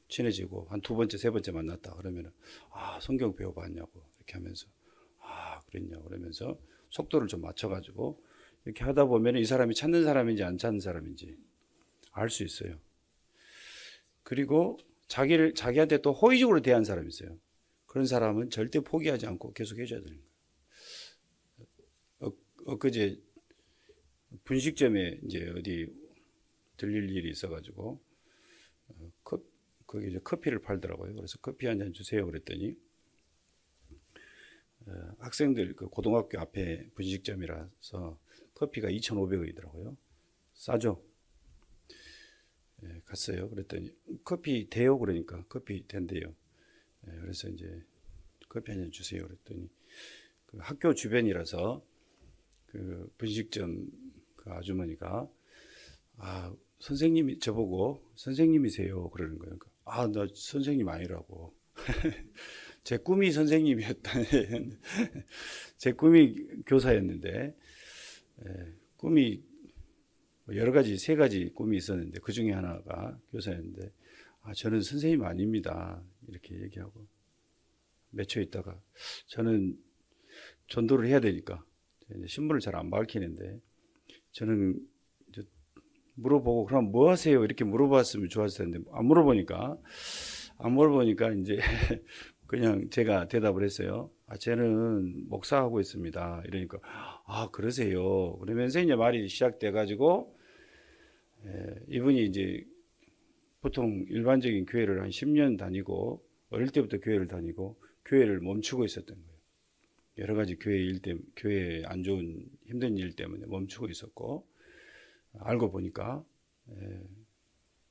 친해지고 한 두 번째, 세 번째 만났다 그러면은 성경 배워봤냐고 이렇게 하면서 그랬냐 그러면서 속도를 좀 맞춰가지고 이렇게 하다 보면 이 사람이 찾는 사람인지 안 찾는 사람인지 알 수 있어요. 그리고 자기한테 또 호의적으로 대한 사람이 있어요. 그런 사람은 절대 포기하지 않고 계속 해줘야 되는 거예요. 엊그제 분식점에 이제 어디 들릴 일이 있어가지고 거기 이제 커피를 팔더라고요. 그래서 커피 한 잔 주세요 그랬더니 학생들 그 고등학교 앞에 분식점이라서 커피가 2,500원이더라고요. 싸죠. 갔어요. 그랬더니 커피 돼요 그러니까 커피 된대요. 그래서 이제 커피 한 잔 주세요 그랬더니 그 학교 주변이라서 그 분식점 그 아주머니가 선생님이 저보고 선생님이세요 그러는 거예요. 나 선생님 아니라고. 제 꿈이 선생님이었다. 제 꿈이 교사였는데 꿈이 여러 가지 세 가지 꿈이 있었는데 그 중에 하나가 교사였는데 저는 선생님 아닙니다. 이렇게 얘기하고 몇 초 있다가 저는 전도를 해야 되니까 신분을 잘 안 밝히는데 저는 물어보고 그럼 뭐 하세요? 이렇게 물어봤으면 좋았을 텐데 안 물어보니까 이제 그냥 제가 대답을 했어요. 쟤는 목사하고 있습니다. 이러니까 그러세요. 그러면서 이제 말이 시작돼 가지고 이분이 이제 보통 일반적인 교회를 한 10년 다니고 어릴 때부터 교회를 다니고 교회를 멈추고 있었던 거예요. 여러 가지 교회에 안 좋은 힘든 일 때문에 멈추고 있었고 알고 보니까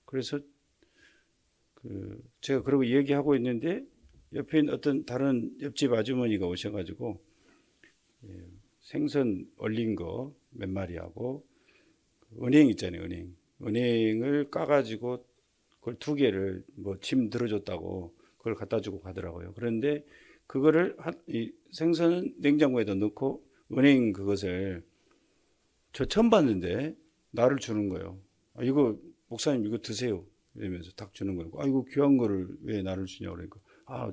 그래서 제가 그러고 얘기하고 있는데 옆에 있는 어떤 다른 옆집 아주머니가 오셔가지고 생선 얼린 거 몇 마리하고 은행 있잖아요. 은행을 까가지고 그걸 두 개를 뭐 짐 들어줬다고 그걸 갖다 주고 가더라고요. 그런데 그거를 이 생선은 냉장고에다 넣고 은행 그것을 저 처음 봤는데 나를 주는 거예요. 이거 목사님 이거 드세요. 이러면서 딱 주는 거예요. 이거 귀한 거를 왜 나를 주냐 그러니까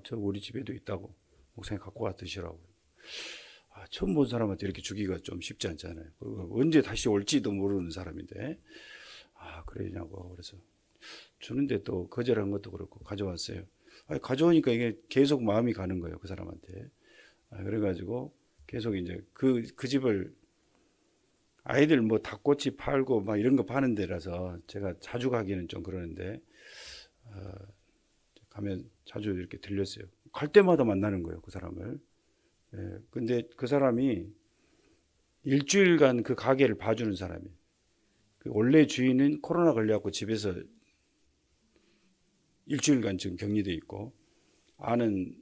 저 우리 집에도 있다고 목사님 갖고 와 드시라고. 처음 본 사람한테 이렇게 주기가 좀 쉽지 않잖아요. 언제 다시 올지도 모르는 사람인데 그러냐고 그래서 주는데 또 거절한 것도 그렇고 가져왔어요. 가져오니까 이게 계속 마음이 가는 거예요 그 사람한테. 그래가지고 계속 이제 그 집을 아이들 뭐 닭꼬치 팔고 막 이런 거 파는 데라서 제가 자주 가기는 좀 그러는데 가면 자주 이렇게 들렸어요. 갈 때마다 만나는 거예요 그 사람을. 근데 그 사람이 일주일간 그 가게를 봐주는 사람이에요. 그 원래 주인은 코로나 걸려갖고 집에서 일주일간 지금 격리돼 있고 아는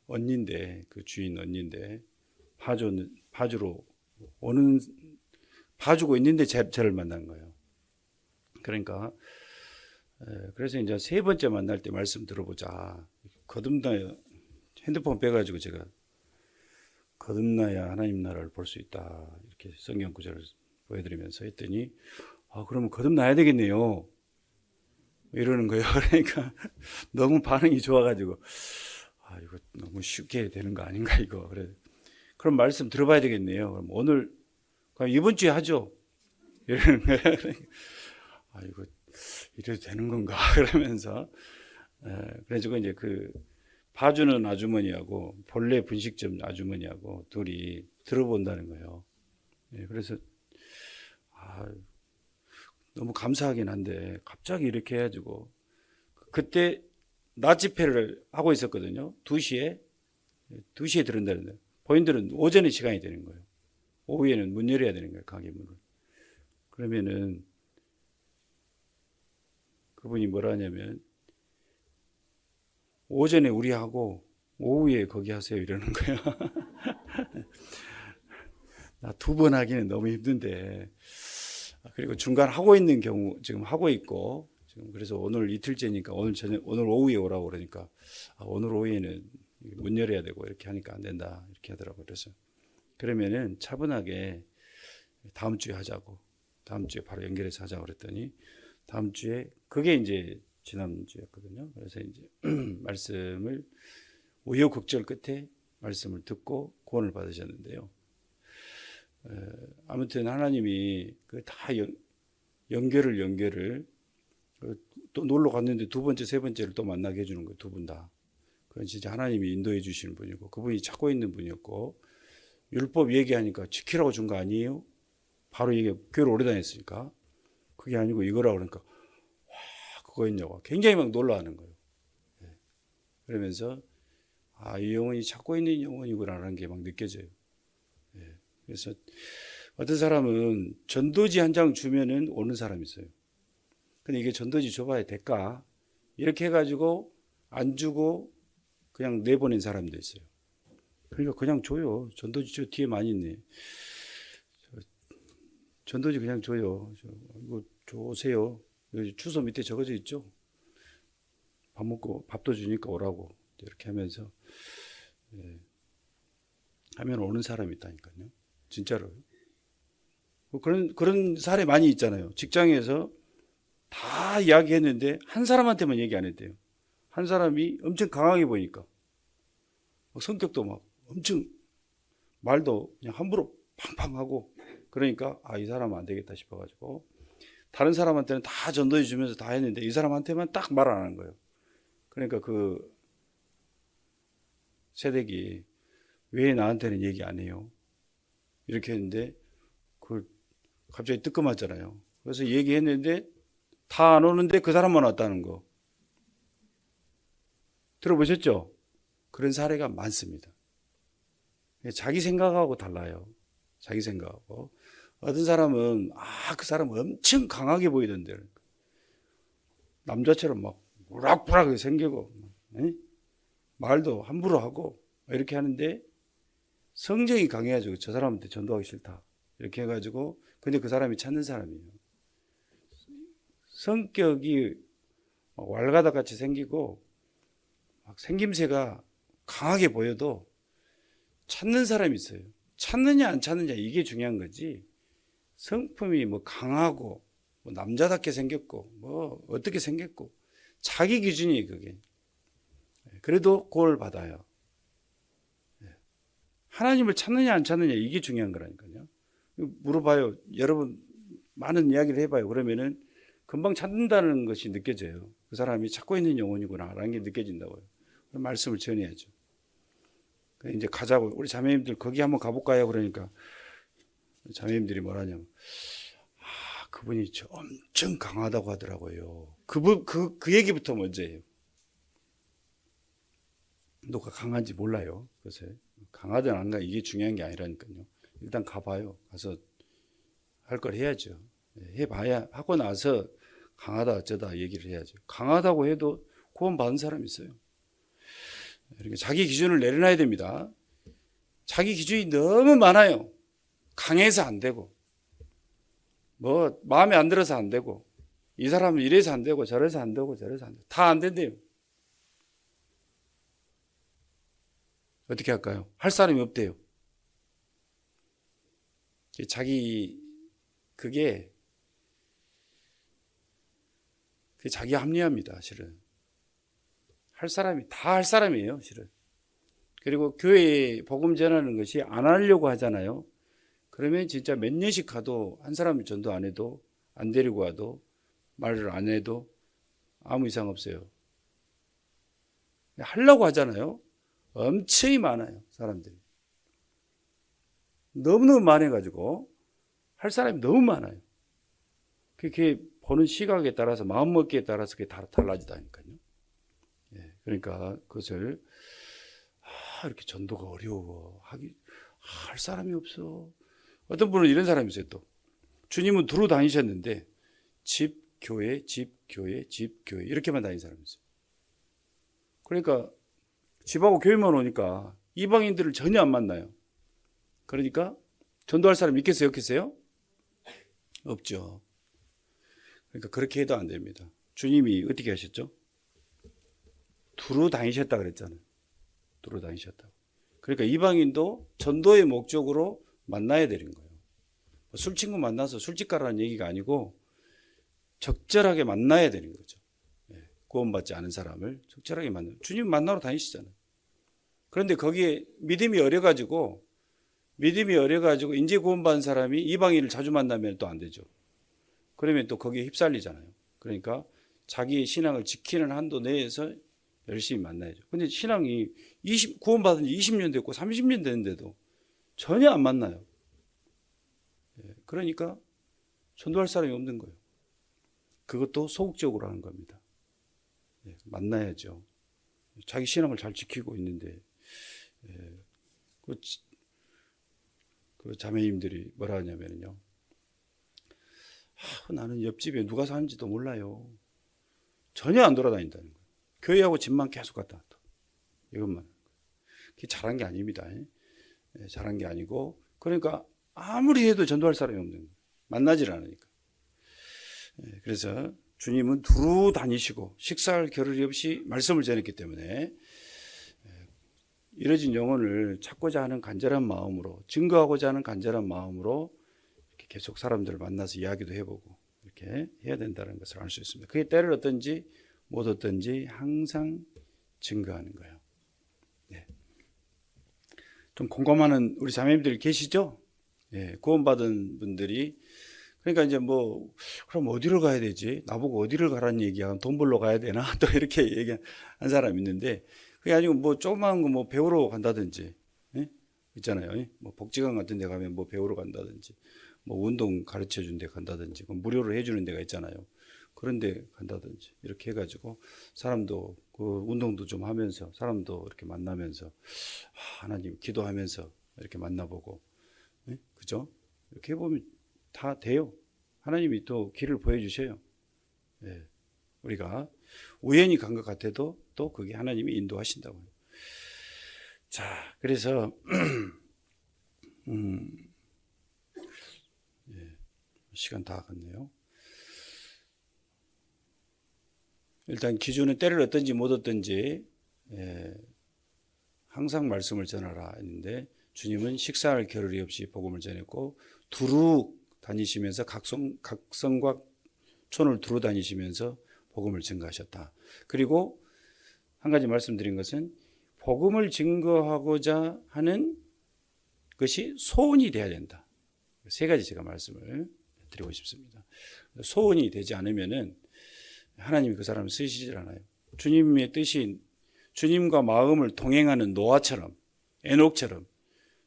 언니인데 그 주인 언니인데 봐주고 있는데 저를 만난 거예요. 그러니까 그래서 이제 세 번째 만날 때 말씀 들어보자. 거듭나야 핸드폰 빼가지고 제가 거듭나야 하나님 나라를 볼 수 있다 이렇게 성경 구절을 보여드리면서 했더니 그러면 거듭나야 되겠네요 이러는 거예요. 그러니까 너무 반응이 좋아가지고 이거 너무 쉽게 되는 거 아닌가 이거. 그럼 말씀 들어봐야 되겠네요. 그럼 이번 주에 하죠 이러는 거예요. 이거 이래도 되는 건가 그러면서 그래가지고 이제 그 봐주는 아주머니하고 본래 분식점 아주머니하고 둘이 들어본다는 거예요. 그래서 너무 감사하긴 한데 갑자기 이렇게 해가지고 그때 낮 집회를 하고 있었거든요. 2시에 들은다는 거예요. 본인들은 오전에 시간이 되는 거예요. 오후에는 문 열어야 되는 거예요. 가게 문을. 그러면은 그분이 뭐라 하냐면 오전에 우리 하고 오후에 거기 하세요 이러는 거예요. 나 2번 하기는 너무 힘든데 그리고 중간 하고 있는 경우 지금 하고 있고 지금 그래서 오늘 이틀째니까 오늘 오후에 오라고 그러니까 오늘 오후에는 문 열어야 되고 이렇게 하니까 안 된다 이렇게 하더라고요. 그래서 그러면은 차분하게 다음 주에 하자고, 다음 주에 바로 연결해서 하자고 그랬더니 다음 주에, 그게 이제 지난주였거든요. 그래서 이제 말씀을 우여곡절 끝에 말씀을 듣고 구원을 받으셨는데요. 아무튼 하나님이 그 다 연결을 또 놀러 갔는데 두 번째, 세 번째를 또 만나게 해주는 거예요. 두 분 다. 그건 진짜 하나님이 인도해 주시는 분이고, 그분이 찾고 있는 분이었고, 율법 얘기하니까 지키라고 준 거 아니에요? 바로 얘기, 교회를 오래 다녔으니까. 그게 아니고 이거라고 그러니까, 와, 그거였냐고. 굉장히 막 놀라하는 거예요. 그러면서, 아, 이 영혼이 찾고 있는 영혼이구나라는 게 막 느껴져요. 그래서 어떤 사람은 전도지 한 장 주면은 오는 사람이 있어요. 근데 이게 전도지 줘봐야 될까? 이렇게 해가지고 안 주고 그냥 내보낸 사람도 있어요. 그러니까 그냥 줘요. 전도지 저 뒤에 많이 있네. 전도지 그냥 줘요. 이거 줘세요. 여기 주소 밑에 적어져 있죠. 밥 먹고 밥도 주니까 오라고 이렇게 하면서 하면 오는 사람이 있다니까요. 진짜로요. 그런 사례 많이 있잖아요. 직장에서 다 이야기했는데 한 사람한테만 얘기 안 했대요. 한 사람이 엄청 강하게 보이니까 성격도 막 엄청 말도 그냥 함부로 팡팡하고, 그러니까 아, 이 사람은 안 되겠다 싶어가지고 다른 사람한테는 다 전도해 주면서 다 했는데 이 사람한테만 딱 말 안 하는 거예요. 그러니까 그 새댁이 왜 나한테는 얘기 안 해요? 이렇게 했는데 그 갑자기 뜨끔하잖아요. 그래서 얘기했는데 다 안 오는데 그 사람만 왔다는 거 들어보셨죠? 그런 사례가 많습니다. 자기 생각하고 달라요. 자기 생각하고. 어떤 사람은 그 사람 엄청 강하게 보이던데 남자처럼 막 우락부락 생기고 말도 함부로 하고 이렇게 하는데 성정이 강해가지고 저 사람한테 전도하기 싫다 이렇게 해가지고, 근데 그 사람이 찾는 사람이에요. 성격이 왈가닥 같이 생기고 막 생김새가 강하게 보여도 찾는 사람이 있어요. 찾느냐 안 찾느냐 이게 중요한 거지, 성품이 뭐 강하고 뭐 남자답게 생겼고 뭐 어떻게 생겼고 자기 기준이에요. 그게 그래도 구원을 받아요. 하나님을 찾느냐 안 찾느냐 이게 중요한 거라니까요. 물어봐요. 여러분 많은 이야기를 해봐요. 그러면은 금방 찾는다는 것이 느껴져요. 그 사람이 찾고 있는 영혼이구나라는 게 느껴진다고요. 말씀을 전해야죠. 이제 가자고, 우리 자매님들 거기 한번 가볼까요? 그러니까 자매님들이 뭐라냐면 그분이 엄청 강하다고 하더라고요. 그 얘기부터 먼저예요. 누가 강한지 몰라요. 그래서 강하든 안 가 이게 중요한 게 아니라니까요. 일단 가봐요. 가서 할 걸 해야죠. 해봐야 하고 나서 강하다 어쩌다 얘기를 해야죠. 강하다고 해도 구원 받은 사람이 있어요. 그러니까 자기 기준을 내려놔야 됩니다. 자기 기준이 너무 많아요. 강해서 안 되고 뭐 마음에 안 들어서 안 되고 이 사람은 이래서 안 되고 저래서 안 되고 저래서 안 되고 다 안 된대요. 어떻게 할까요? 할 사람이 없대요. 그게 자기 합리화입니다. 실은 할 사람이 다 할 사람이에요. 실은. 그리고 교회에 복음 전하는 것이 안 하려고 하잖아요. 그러면 진짜 몇 년씩 가도 한 사람이 전도 안 해도 안 데리고 와도 말을 안 해도 아무 이상 없어요. 하려고 하잖아요. 엄청이 많아요. 사람들이. 너무너무 많아가지고 할 사람이 너무 많아요. 그게 보는 시각에 따라서 마음먹기에 따라서 그게 다 달라지다니까요. 그러니까 그것을 이렇게 전도가 어려워 할 사람이 없어. 어떤 분은 이런 사람이 있어요. 또 주님은 두루 다니셨는데 집 교회 집 교회 집 교회 이렇게만 다니는 사람이 있어요. 그러니까 집하고 교회만 오니까 이방인들을 전혀 안 만나요. 그러니까 전도할 사람 있겠어요? 없겠어요? 없죠. 그러니까 그렇게 해도 안 됩니다. 주님이 어떻게 하셨죠? 두루 다니셨다 그랬잖아요. 두루 다니셨다고. 그러니까 이방인도 전도의 목적으로 만나야 되는 거예요. 술 친구 만나서 술집 가라는 얘기가 아니고 적절하게 만나야 되는 거죠. 구원받지 않은 사람을 적절하게 만나. 주님 만나러 다니시잖아요. 그런데 거기에 믿음이 어려가지고 이제 구원받은 사람이 이방인을 자주 만나면 또 안 되죠. 그러면 또 거기에 휩쓸리잖아요. 그러니까 자기의 신앙을 지키는 한도 내에서 열심히 만나야죠. 근데 신앙이 구원받은 지 20년 됐고 30년 됐는데도 전혀 안 만나요. 그러니까 전도할 사람이 없는 거예요. 그것도 소극적으로 하는 겁니다. 만나야죠. 자기 신앙을 잘 지키고 있는데 그 자매님들이 뭐라 하냐면요. 나는 옆집에 누가 사는지도 몰라요. 전혀 안 돌아다닌다는 거예요. 교회하고 집만 계속 갔다 왔다. 이것만. 그게 잘한 게 아닙니다. 잘한 게 아니고 그러니까 아무리 해도 전도할 사람이 없는 거예요. 만나질 않으니까. 그래서 주님은 두루 다니시고 식사할 겨를이 없이 말씀을 전했기 때문에 이뤄진 영혼을 찾고자 하는 간절한 마음으로 증거하고자 하는 간절한 마음으로 이렇게 계속 사람들을 만나서 이야기도 해보고 이렇게 해야 된다는 것을 알 수 있습니다. 그게 때를 얻든지 못 얻든지 항상 증거하는 거예요. 좀 공감하는 우리 자매님들 계시죠? 구원받은 분들이 그러니까 이제 그럼 어디를 가야 되지? 나보고 어디를 가라는 얘기야? 돈 벌러 가야 되나? 또 이렇게 얘기한 사람이 있는데 그게 아니고 조그마한 거 배우러 간다든지 있잖아요. 복지관 같은 데 가면 배우러 간다든지 운동 가르쳐 준 데 간다든지 무료로 해주는 데가 있잖아요. 그런 데 간다든지 이렇게 해가지고 사람도 그 운동도 좀 하면서 사람도 이렇게 만나면서 하나님 기도하면서 이렇게 만나보고 그죠? 이렇게 해보면 다 돼요. 하나님이 또 길을 보여주셔요. 우리가 우연히 간 것 같아도 또 그게 하나님이 인도하신다고요. 자, 그래서 시간 다 갔네요. 일단 기준은 때를 얻든지 못 얻든지 항상 말씀을 전하라 했는데 주님은 식사할 겨를이 없이 복음을 전했고 두루 다니시면서 각성과 촌을 두루 다니시면서 복음을 증거하셨다. 그리고 한 가지 말씀드린 것은 복음을 증거하고자 하는 것이 소원이 돼야 된다. 세 가지 제가 말씀을 드리고 싶습니다. 소원이 되지 않으면은 하나님이 그 사람을 쓰시질 않아요. 주님의 뜻이 주님과 마음을 동행하는 노아처럼 에녹처럼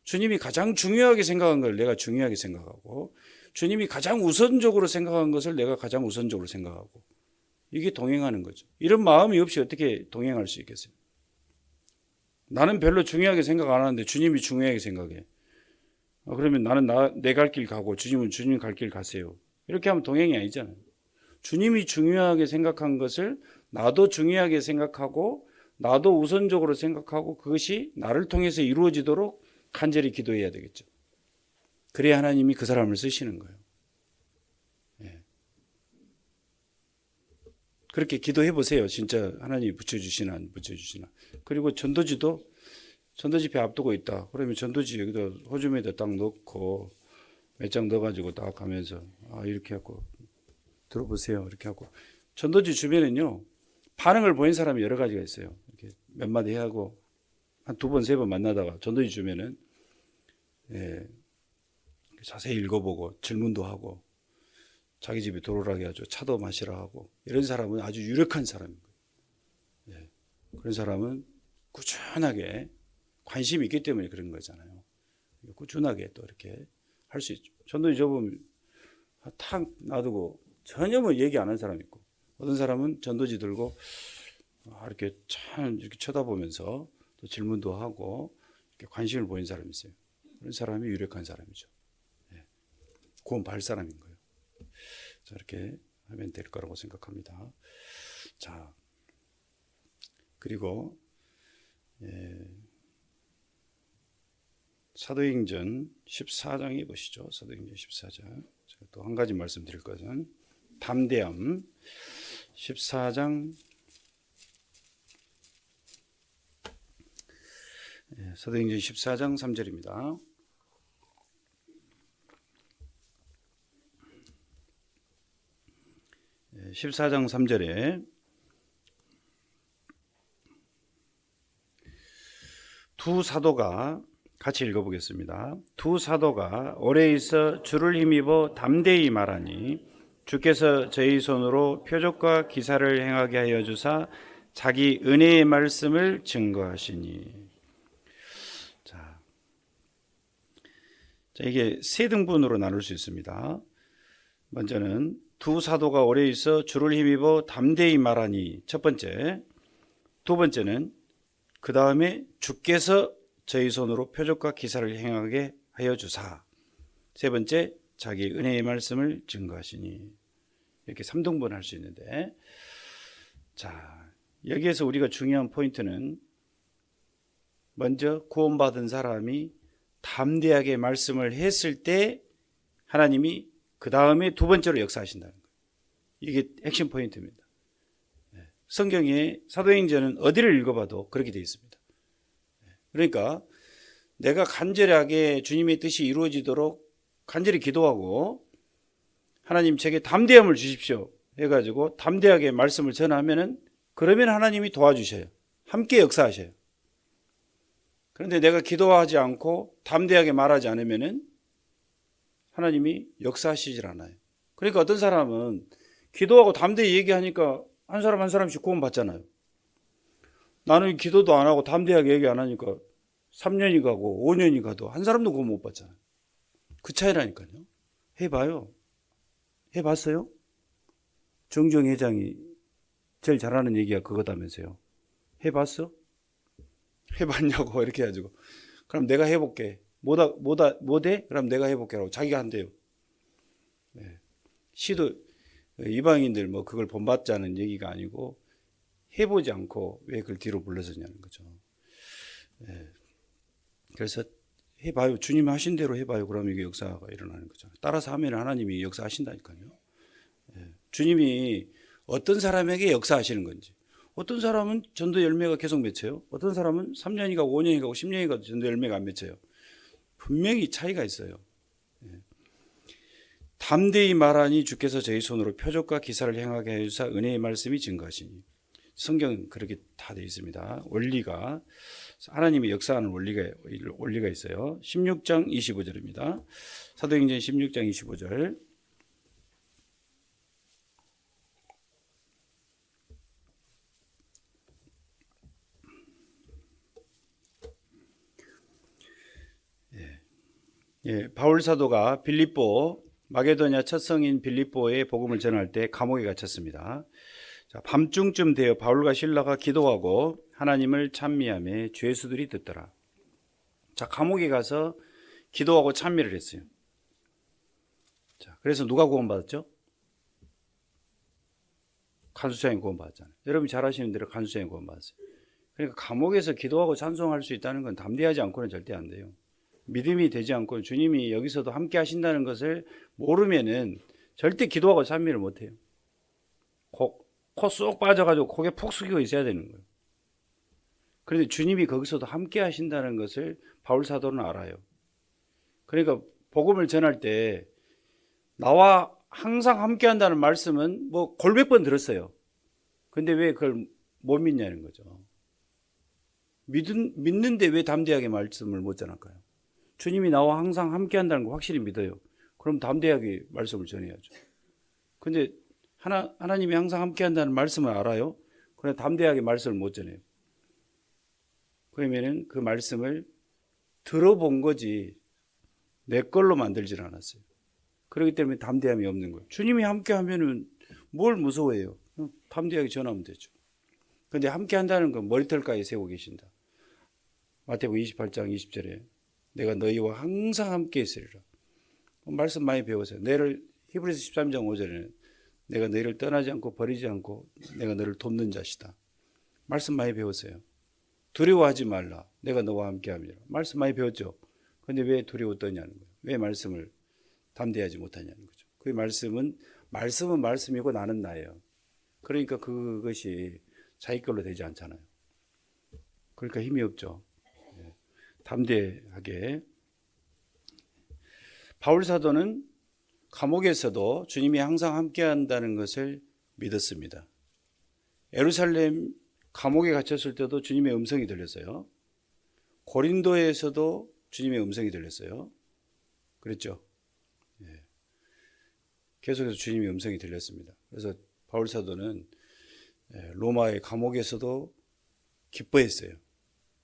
주님이 가장 중요하게 생각한 걸 내가 중요하게 생각하고 주님이 가장 우선적으로 생각한 것을 내가 가장 우선적으로 생각하고 이게 동행하는 거죠. 이런 마음이 없이 어떻게 동행할 수 있겠어요? 나는 별로 중요하게 생각 안 하는데 주님이 중요하게 생각해. 그러면 나는 내 갈 길 가고 주님은 주님 갈 길 가세요. 이렇게 하면 동행이 아니잖아요. 주님이 중요하게 생각한 것을 나도 중요하게 생각하고 나도 우선적으로 생각하고 그것이 나를 통해서 이루어지도록 간절히 기도해야 되겠죠. 그래야 하나님이 그 사람을 쓰시는 거예요. 그렇게 기도해 보세요. 진짜 하나님이 붙여주시나 안 붙여주시나. 그리고 전도지 배 앞두고 있다. 그러면 전도지 여기다 호주머니에다 딱 넣고 몇 장 넣어가지고 딱 가면서 이렇게 하고 들어보세요. 이렇게 하고 전도지 주변에는요 반응을 보인 사람이 여러 가지가 있어요. 이렇게 몇 마디 하고 한 2번, 3번 만나다가 전도지 주면은 자세히 읽어보고 질문도 하고 자기 집에 들어오라게 하죠. 차도 마시라 하고 이런 사람은 아주 유력한 사람입니다. 그런 사람은 꾸준하게 관심이 있기 때문에 그런 거잖아요. 꾸준하게 또 이렇게 할 수 있죠. 전도지 접으면 탁 놔두고 전혀 얘기 안 한 사람이 있고 어떤 사람은 전도지 들고 이렇게 참 이렇게 쳐다보면서 또 질문도 하고 이렇게 관심을 보인 사람이 있어요. 그런 사람이 유력한 사람이죠. 구원 받을 사람인 거예요. 자, 이렇게 하면 될 거라고 생각합니다. 자, 그리고 사도행전 14장에 보시죠. 사도행전 14장. 제가 또 한 가지 말씀드릴 것은 담대함 14장 사도행전 14장 3절입니다. 네, 14장 3절에 두 사도가 같이 읽어보겠습니다. 두 사도가 오래 있어 주를 힘입어 담대히 말하니 주께서 저희 손으로 표적과 기사를 행하게 하여 주사 자기 은혜의 말씀을 증거하시니. 자, 이게 세 등분으로 나눌 수 있습니다. 먼저는 두 사도가 오래 있어 주를 힘입어 담대히 말하니 첫 번째, 두 번째는 그 다음에 주께서 저희 손으로 표적과 기사를 행하게 하여 주사, 세 번째 자기 은혜의 말씀을 증거하시니. 이렇게 3등분 할 수 있는데, 자, 여기에서 우리가 중요한 포인트는 먼저 구원받은 사람이 담대하게 말씀을 했을 때 하나님이 그 다음에 두 번째로 역사하신다는 거예요. 이게 핵심 포인트입니다. 성경의 사도행전은 어디를 읽어봐도 그렇게 되어 있습니다. 그러니까 내가 간절하게 주님의 뜻이 이루어지도록 간절히 기도하고 하나님 제게 담대함을 주십시오 해가지고 담대하게 말씀을 전하면은 그러면 하나님이 도와주셔요. 함께 역사하셔요. 그런데 내가 기도하지 않고 담대하게 말하지 않으면은 하나님이 역사하시질 않아요. 그러니까 어떤 사람은 기도하고 담대히 얘기하니까 한 사람 한 사람씩 구원 받잖아요. 나는 기도도 안 하고 담대하게 얘기 안 하니까 3년이 가고 5년이 가도 한 사람도 구원 못 받잖아요. 그 차이라니까요. 해봐요. 해봤어요? 정주영 회장이 제일 잘하는 얘기가 그거다면서요. 해봤어? 해봤냐고 이렇게 해가지고 그럼 내가 해볼게. 못해? 그럼 내가 해볼게라고 자기가 한대요. 네. 시도 이방인들 뭐 그걸 본받자는 얘기가 아니고 해보지 않고 왜 그걸 뒤로 불러서냐는 거죠. 네. 그래서 해봐요. 주님 하신 대로 해봐요. 그러면 이게 역사가 일어나는 거죠. 따라서 하면 하나님이 역사하신다니까요. 네. 주님이 어떤 사람에게 역사하시는 건지. 어떤 사람은 전도 열매가 계속 맺혀요. 어떤 사람은 3년이 가고 5년이 가고 10년이 가도 전도 열매가 안 맺혀요. 분명히 차이가 있어요. 네. 담대히 말하니 주께서 저희 손으로 표적과 기사를 행하게 하여주사 은혜의 말씀이 증거하시니. 성경은 그렇게 다 되어 있습니다. 원리가 하나님의 역사하는 원리가 있어요. 16장 25절입니다. 사도행전 16장 25절. 바울 사도가 빌립보 마게도냐 첫 성인 빌립보에 복음을 전할 때 감옥에 갇혔습니다. 자, 밤중쯤 되어 바울과 실라가 기도하고 하나님을 찬미하며 죄수들이 듣더라. 자, 감옥에 가서 기도하고 찬미를 했어요. 자, 그래서 누가 구원받았죠? 간수사님 구원받았잖아요. 여러분이 잘 아시는 대로 간수사님 구원받았어요. 그러니까 감옥에서 기도하고 찬송할 수 있다는 건 담대하지 않고는 절대 안 돼요. 믿음이 되지 않고 주님이 여기서도 함께 하신다는 것을 모르면은 절대 기도하고 찬미를 못해요. 코 쏙 빠져가지고 고개 푹 숙이고 있어야 되는 거예요. 그런데 주님이 거기서도 함께 하신다는 것을 바울 사도는 알아요. 그러니까 복음을 전할 때 나와 항상 함께 한다는 말씀은 뭐 골몇 번 들었어요. 근데 왜 그걸 못 믿냐는 거죠. 믿는데 왜 담대하게 말씀을 못 전할까요? 주님이 나와 항상 함께 한다는 거 확실히 믿어요. 그럼 담대하게 말씀을 전해야죠. 근데 하나님이 항상 함께 한다는 말씀을 알아요. 그러나 담대하게 말씀을 못 전해요. 그러면은 그 말씀을 들어본 거지 내 걸로 만들질 않았어요. 그렇기 때문에 담대함이 없는 거예요. 주님이 함께 하면은 뭘 무서워해요? 담대하게 전하면 되죠. 근데 함께 한다는 건 머리털까지 세우고 계신다. 마태복음 28장 20절에 내가 너희와 항상 함께 있으리라. 말씀 많이 배우세요. 히브리서 13장 5절에는 내가 너희를 떠나지 않고 버리지 않고 내가 너를 돕는 자시다. 말씀 많이 배우세요. 두려워하지 말라. 내가 너와 함께 함이라. 말씀 많이 배웠죠. 그런데 왜 두려워 떠냐는 거예요. 왜 말씀을 담대하지 못하냐는 거죠. 그 말씀은 말씀이고 나는 나예요. 그러니까 그것이 자기 걸로 되지 않잖아요. 그러니까 힘이 없죠. 담대하게. 바울 사도는 감옥에서도 주님이 항상 함께한다는 것을 믿었습니다. 예루살렘 감옥에 갇혔을 때도 주님의 음성이 들렸어요. 고린도에서도 주님의 음성이 들렸어요. 그랬죠? 계속해서 주님의 음성이 들렸습니다. 그래서 바울 사도는 로마의 감옥에서도 기뻐했어요.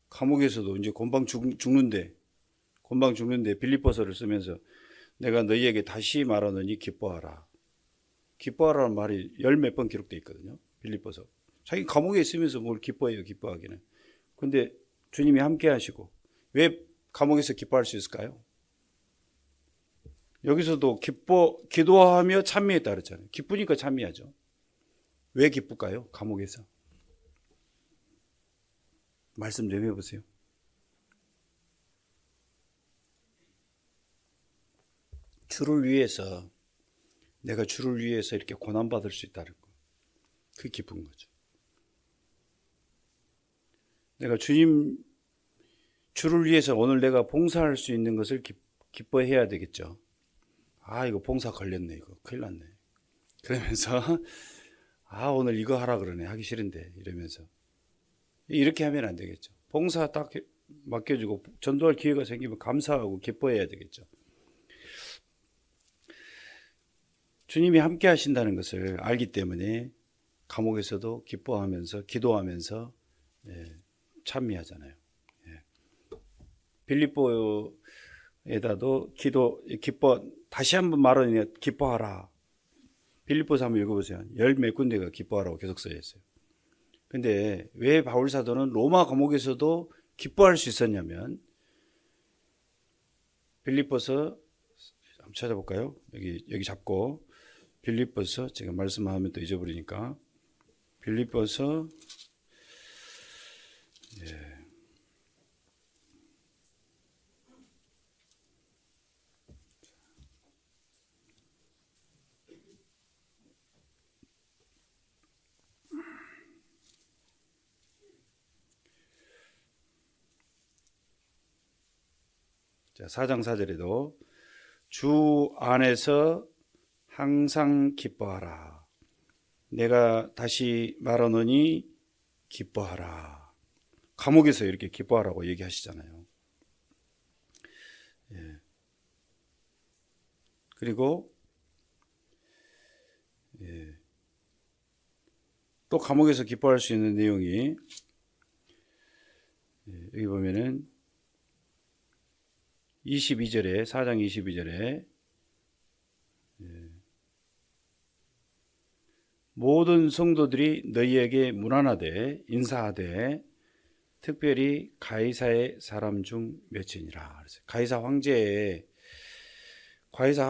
감옥에서도 이제 곤방 죽는데 빌립보서를 쓰면서 내가 너희에게 다시 말하노니 기뻐하라. 기뻐하라는 말이 열 몇 번 기록되어 있거든요. 빌립보서. 자기 감옥에 있으면서 뭘 기뻐해요, 기뻐하기는. 근데 주님이 함께 하시고 왜 감옥에서 기뻐할 수 있을까요? 여기서도 기도하며 찬미했다 그랬잖아요. 기쁘니까 찬미하죠. 왜 기쁠까요? 감옥에서. 말씀 좀 해보세요. 내가 주를 위해서 이렇게 고난받을 수 있다는 거. 그게 기쁜 거죠. 내가 주를 위해서 오늘 내가 봉사할 수 있는 것을 기뻐해야 되겠죠. 이거 봉사 걸렸네, 이거. 큰일 났네. 그러면서, 오늘 이거 하라 그러네. 하기 싫은데. 이러면서. 이렇게 하면 안 되겠죠. 봉사 딱 맡겨주고 전도할 기회가 생기면 감사하고 기뻐해야 되겠죠. 주님이 함께 하신다는 것을 알기 때문에 감옥에서도 기뻐하면서 기도하면서 찬미하잖아요. 빌립보에다도 다시 한번 말하니 기뻐하라. 빌립보서 한번 읽어보세요. 열 몇 군데가 기뻐하라고 계속 써져 있어요. 근데 왜 바울 사도는 로마 감옥에서도 기뻐할 수 있었냐면 빌립보서 한번 찾아볼까요? 여기 잡고 빌립보서 제가 말씀하면 또 잊어버리니까 빌립보서 자, 4장 4절에도 주 안에서 항상 기뻐하라. 내가 다시 말하노니 기뻐하라. 감옥에서 이렇게 기뻐하라고 얘기하시잖아요. 그리고 또 감옥에서 기뻐할 수 있는 내용이 여기 보면은 22절에 4장 22절에 모든 성도들이 너희에게 문안하되 인사하되 특별히 가이사의 사람 중 몇이니라. 가이사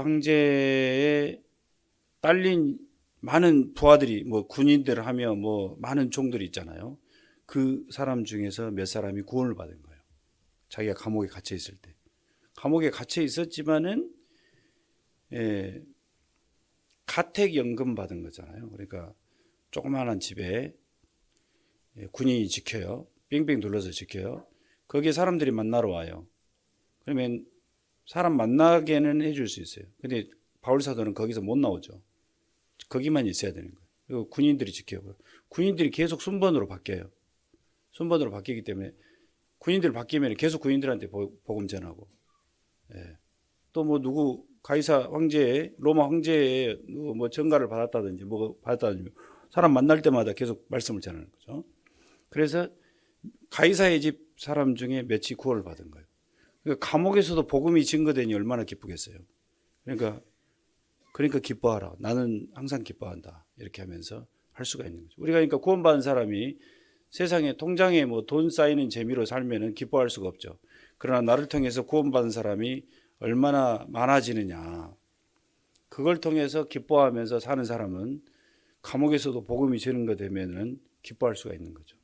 황제에 딸린 많은 부하들이 군인들 하며 많은 종들이 있잖아요. 그 사람 중에서 몇 사람이 구원을 받은 거예요. 자기가 감옥에 갇혀 있을 때. 감옥에 갇혀 있었지만은 가택연금 받은 거잖아요. 그러니까 조그마한 집에 군인이 지켜요. 빙빙 둘러서 지켜요. 거기에 사람들이 만나러 와요. 그러면 사람 만나게는 해줄 수 있어요. 근데 바울 사도는 거기서 못 나오죠. 거기만 있어야 되는 거예요. 그리고 군인들이 지켜요. 군인들이 계속 순번으로 바뀌어요. 순번으로 바뀌기 때문에 군인들 바뀌면 계속 군인들한테 복음 전하고 또 누구 가이사 황제의 로마 황제의 전가를 받았다든지 받았다든지 사람 만날 때마다 계속 말씀을 전하는 거죠. 그래서 가이사의 집 사람 중에 몇이 구원을 받은 거예요. 그러니까 감옥에서도 복음이 증거되니 얼마나 기쁘겠어요. 그러니까 기뻐하라. 나는 항상 기뻐한다. 이렇게 하면서 할 수가 있는 거죠. 우리가 그러니까 구원받은 사람이 세상에 통장에 돈 쌓이는 재미로 살면은 기뻐할 수가 없죠. 그러나 나를 통해서 구원받은 사람이 얼마나 많아지느냐. 그걸 통해서 기뻐하면서 사는 사람은 감옥에서도 복음이 전거 되면은 기뻐할 수가 있는 거죠.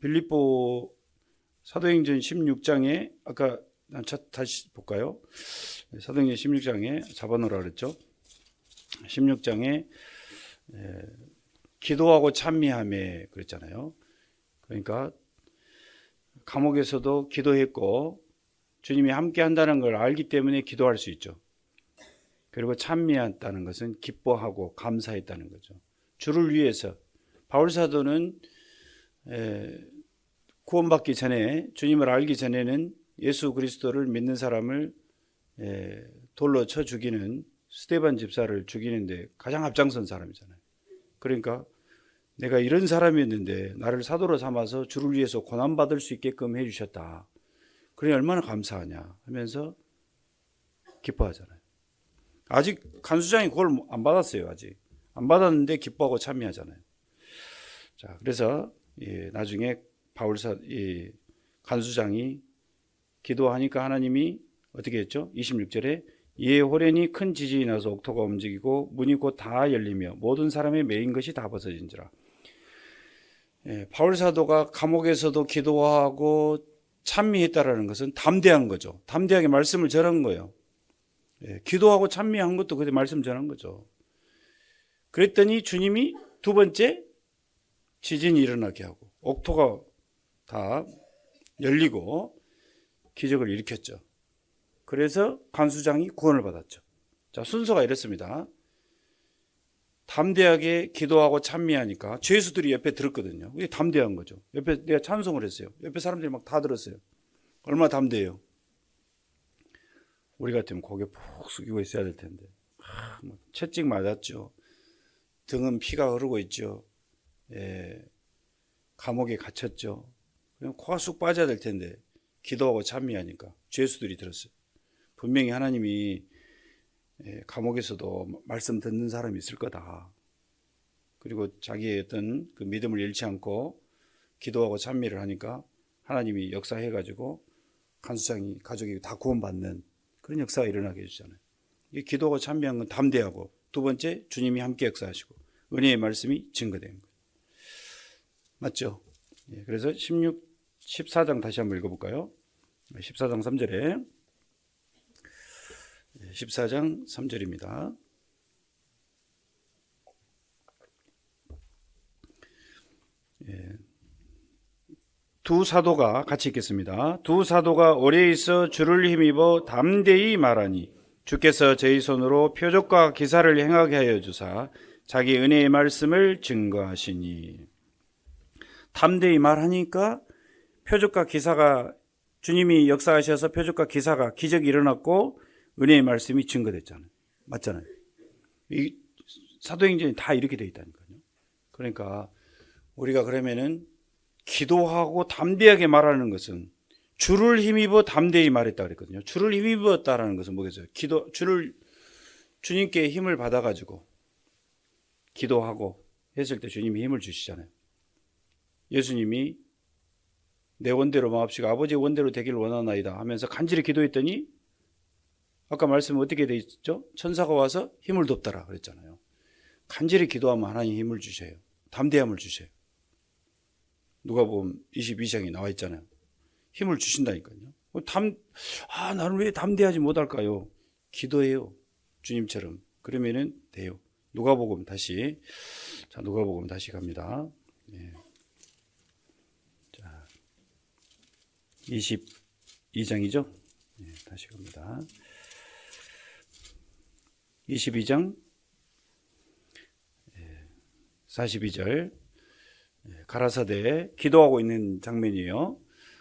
빌립보 사도행전 16장에 아까 다시 볼까요? 사도행전 16장에 잡아놓으라 그랬죠. 16장에 기도하고 찬미하며 그랬잖아요. 그러니까 감옥에서도 기도했고 주님이 함께 한다는 걸 알기 때문에 기도할 수 있죠. 그리고 찬미했다는 것은 기뻐하고 감사했다는 거죠. 주를 위해서. 바울 사도는 구원받기 전에, 주님을 알기 전에는 예수 그리스도를 믿는 사람을 돌로 쳐 죽이는 스데반 집사를 죽이는데 가장 앞장선 사람이잖아요. 그러니까 내가 이런 사람이었는데 나를 사도로 삼아서 주를 위해서 고난받을 수 있게끔 해주셨다. 그러니 얼마나 감사하냐 하면서 기뻐하잖아요. 아직 간수장이 그걸 안 받았어요. 아직 안 받았는데 기뻐하고 찬미하잖아요. 자, 그래서 나중에 간수장이 기도하니까 하나님이 어떻게 했죠? 26절에 이에 호련히 큰 지진이 나서 옥토가 움직이고 문이 곧 다 열리며 모든 사람의 매인 것이 다 벗어진지라. 바울 사도가 감옥에서도 기도하고 찬미했다라는 것은 담대한 거죠. 담대하게 말씀을 전한 거예요. 기도하고 찬미한 것도 그때 말씀 전한 거죠. 그랬더니 주님이 두 번째 지진이 일어나게 하고 옥토가 다 열리고 기적을 일으켰죠. 그래서 간수장이 구원을 받았죠. 자, 순서가 이렇습니다. 담대하게 기도하고 찬미하니까 죄수들이 옆에 들었거든요. 이게 담대한 거죠. 옆에 내가 찬송을 했어요. 옆에 사람들이 막 다 들었어요. 얼마나 담대해요. 우리 같으면 고개 푹 숙이고 있어야 될 텐데. 채찍 맞았죠. 등은 피가 흐르고 있죠. 감옥에 갇혔죠. 그냥 코가 쑥 빠져야 될 텐데 기도하고 찬미하니까 죄수들이 들었어요. 분명히 하나님이 감옥에서도 말씀 듣는 사람이 있을 거다. 그리고 자기의 어떤 그 믿음을 잃지 않고 기도하고 찬미를 하니까 하나님이 역사해가지고 간수장이 가족이 다 구원받는 그런 역사가 일어나게 해주잖아요. 이 기도하고 찬미한 건 담대하고 두 번째 주님이 함께 역사하시고 은혜의 말씀이 증거된 거예요. 맞죠? 그래서 14장 다시 한번 읽어볼까요? 14장 3절에 14장 3절입니다. 두 사도가 같이 읽겠습니다. 두 사도가 오래 있어 주를 힘입어 담대히 말하니 주께서 저희 손으로 표적과 기사를 행하게 하여 주사 자기 은혜의 말씀을 증거하시니. 담대히 말하니까 표적과 기사가 주님이 역사하셔서 표적과 기사가 기적이 일어났고 은혜의 말씀이 증거됐잖아요. 맞잖아요. 이 사도행전이 다 이렇게 돼 있다니까요. 그러니까 우리가 그러면은 기도하고 담대하게 말하는 것은 주를 힘입어 담대히 말했다 그랬거든요. 주를 힘입었다라는 것은 뭐겠어요? 주님께 힘을 받아가지고 기도하고 했을 때 주님이 힘을 주시잖아요. 예수님이 내 원대로 마옵시고 아버지의 원대로 되기를 원하나이다 하면서 간절히 기도했더니 아까 말씀은 어떻게 돼 있죠? 천사가 와서 힘을 돕더라 그랬잖아요. 간절히 기도하면 하나님 힘을 주셔요. 담대함을 주셔요. 누가복음 22장에 나와 있잖아요. 힘을 주신다니까요. 나는 왜 담대하지 못할까요? 기도해요. 주님처럼. 그러면은 돼요. 누가복음 다시 갑니다. 네. 자, 22장이죠? 네, 다시 갑니다. 22장 42절 가라사대 기도하고 있는 장면이에요.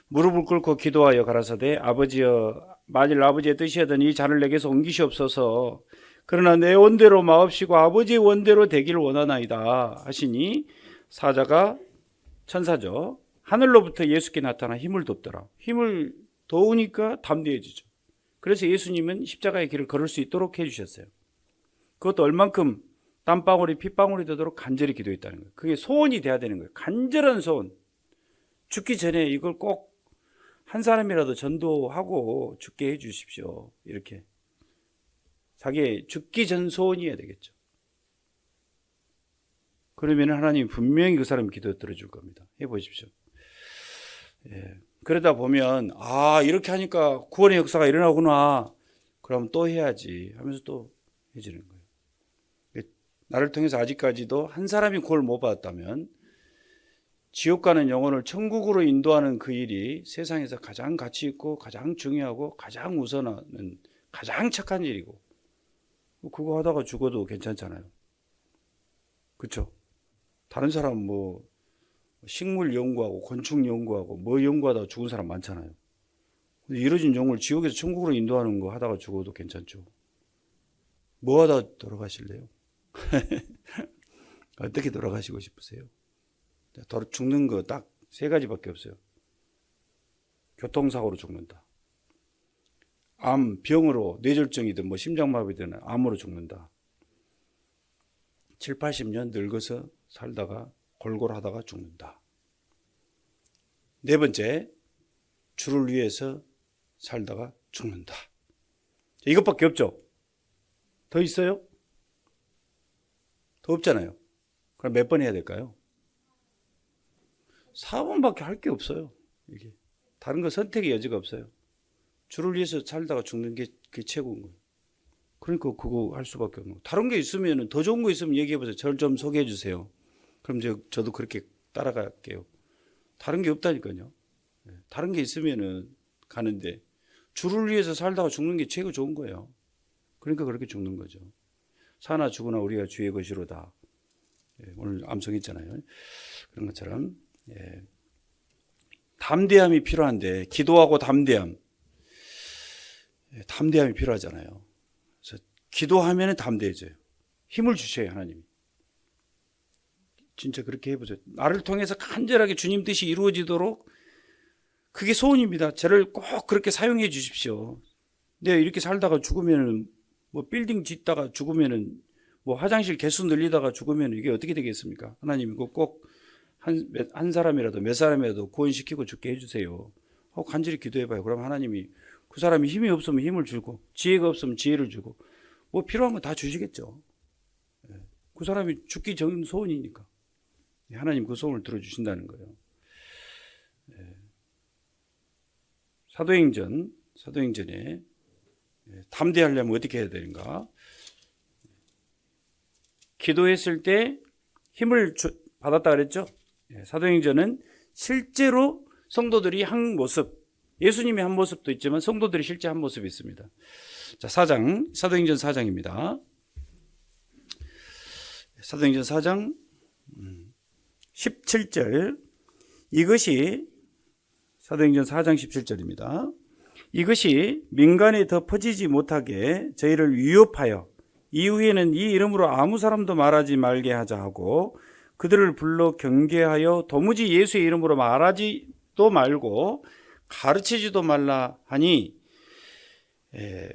무릎을 꿇고 기도하여 가라사대 아버지여 만일 아버지의 뜻이하더니 이 잔을 내게서 옮기시옵소서. 그러나 내 원대로 마옵시고 아버지의 원대로 되기를 원하나이다 하시니 사자가 천사죠. 하늘로부터 예수께 나타나 힘을 돕더라. 힘을 도우니까 담대해지죠. 그래서 예수님은 십자가의 길을 걸을 수 있도록 해주셨어요. 그것도 얼만큼 땀방울이 핏방울이 되도록 간절히 기도했다는 거예요. 그게 소원이 돼야 되는 거예요. 간절한 소원. 죽기 전에 이걸 꼭 한 사람이라도 전도하고 죽게 해 주십시오. 이렇게. 자기의 죽기 전 소원이어야 되겠죠. 그러면 하나님이 분명히 그 사람 기도 들어줄 겁니다. 해보십시오. 그러다 보면 이렇게 하니까 구원의 역사가 일어나구나. 그럼 또 해야지 하면서 또 해지는 거예요. 나를 통해서 아직까지도 한 사람이 구원을 못 받았다면 지옥 가는 영혼을 천국으로 인도하는 그 일이 세상에서 가장 가치 있고 가장 중요하고 가장 우선하는 가장 착한 일이고, 그거 하다가 죽어도 괜찮잖아요. 그렇죠? 다른 사람 뭐 식물 연구하고 건축 연구하고 뭐 연구하다가 죽은 사람 많잖아요. 근데 이뤄진 영혼을 지옥에서 천국으로 인도하는 거 하다가 죽어도 괜찮죠. 뭐 하다 돌아가실래요? 어떻게 돌아가시고 싶으세요? 죽는 거 딱 3가지밖에 없어요. 교통사고로 죽는다. 암, 병으로 뇌졸중이든 뭐 심장마비든 암으로 죽는다. 7, 80년 늙어서 살다가 골골하다가 죽는다. 4번째, 주를 위해서 살다가 죽는다. 이것밖에 없죠. 더 있어요? 더 없잖아요. 그럼 몇 번 해야 될까요? 4번밖에 할 게 없어요. 이게 다른 거 선택의 여지가 없어요. 주를 위해서 살다가 죽는 게 그게 최고인 거예요. 그러니까 그거 할 수밖에 없는 거예요. 다른 게 있으면, 더 좋은 거 있으면 얘기해 보세요. 저를 좀 소개해 주세요. 그럼 저도 그렇게 따라갈게요. 다른 게 없다니까요. 다른 게 있으면은 가는데, 주를 위해서 살다가 죽는 게 최고 좋은 거예요. 그러니까 그렇게 죽는 거죠. 사나 죽으나 우리가 주의 것이로다. 오늘 암송했잖아요. 그런 것처럼 담대함이 필요한데, 기도하고 담대함이 필요하잖아요. 그래서 기도하면 담대해져요. 힘을 주셔요, 하나님이. 진짜 그렇게 해보세요. 나를 통해서 간절하게 주님 뜻이 이루어지도록, 그게 소원입니다. 저를 꼭 그렇게 사용해 주십시오. 내가 이렇게 살다가 죽으면은, 뭐 빌딩 짓다가 죽으면은, 뭐 화장실 개수 늘리다가 죽으면 이게 어떻게 되겠습니까? 하나님 이거 꼭 한 사람이라도 몇 사람이라도 구원시키고 죽게 해주세요. 하고 간절히 기도해봐요. 그럼 하나님이, 그 사람이 힘이 없으면 힘을 주고, 지혜가 없으면 지혜를 주고, 뭐 필요한 건 다 주시겠죠. 그 사람이 죽기 전 소원이니까. 하나님 그 소원을 들어주신다는 거예요. 사도행전에 담대하려면 어떻게 해야 되는가? 기도했을 때 힘을 받았다 그랬죠? 사도행전은 실제로 성도들이 한 모습, 예수님의 한 모습도 있지만 성도들이 실제 한 모습이 있습니다. 자, 사도행전 4장입니다. 사도행전 4장 17절. 이것이 사도행전 4장 17절입니다. 이것이 민간에 더 퍼지지 못하게 저희를 위협하여 이후에는 이 이름으로 아무 사람도 말하지 말게 하자 하고, 그들을 불러 경계하여 도무지 예수의 이름으로 말하지도 말고 가르치지도 말라 하니,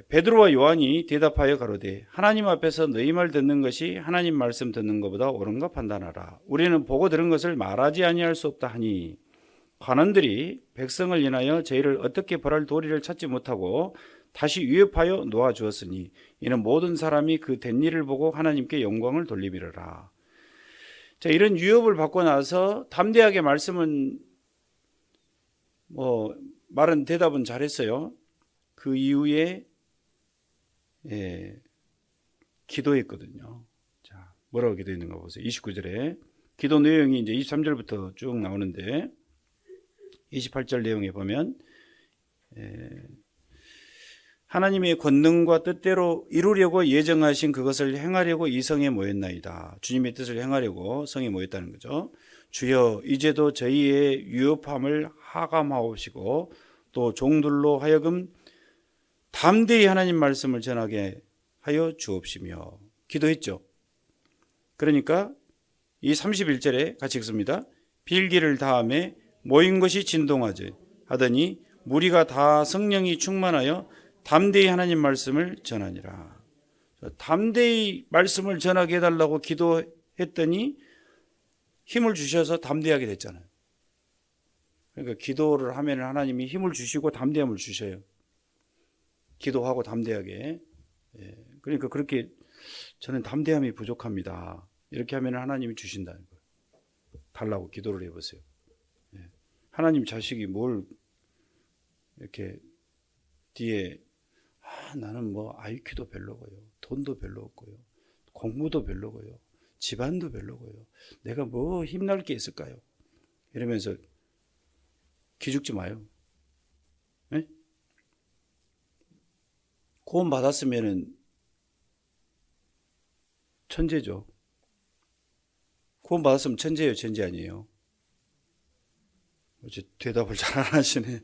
베드로와 요한이 대답하여 가로되 하나님 앞에서 너희 말 듣는 것이 하나님 말씀 듣는 것보다 옳은가 판단하라. 우리는 보고 들은 것을 말하지 아니할 수 없다 하니, 관원들이 백성을 인하여 저희를 어떻게 벌할 도리를 찾지 못하고 다시 위협하여 놓아주었으니 이는 모든 사람이 그 된 일을 보고 하나님께 영광을 돌리미르라. 자, 이런 위협을 받고 나서 담대하게 말은 대답은 잘했어요. 그 이후에 기도했거든요. 자, 뭐라고 기도했는가 보세요. 29절에 기도 내용이 이제 23절부터 쭉 나오는데, 28절 내용에 보면 하나님의 권능과 뜻대로 이루려고 예정하신 그것을 행하려고 이 성에 모였나이다. 주님의 뜻을 행하려고 성에 모였다는 거죠. 주여 이제도 저희의 위협함을 하감하옵시고 또 종들로 하여금 담대히 하나님 말씀을 전하게 하여 주옵시며. 기도했죠. 그러니까 이 31절에 같이 읽습니다. 빌기를 다함에 모인 것이 진동하지 하더니 무리가 다 성령이 충만하여 담대히 하나님 말씀을 전하니라. 담대히 말씀을 전하게 해달라고 기도했더니 힘을 주셔서 담대하게 됐잖아요. 그러니까 기도를 하면 하나님이 힘을 주시고 담대함을 주셔요. 기도하고 담대하게. 그러니까 그렇게 저는 담대함이 부족합니다. 이렇게 하면 하나님이 주신다는 거예요. 달라고 기도를 해보세요. 하나님 자식이 뭘 이렇게 뒤에 나는 뭐 IQ도 별로고요, 돈도 별로 없고요, 공부도 별로고요, 집안도 별로고요, 내가 뭐 힘날 게 있을까요? 이러면서 기죽지 마요. 네? 구원 받았으면은 천재죠. 구원 받았으면 천재예요, 천재 아니에요? 어째 대답을 잘 안 하시네.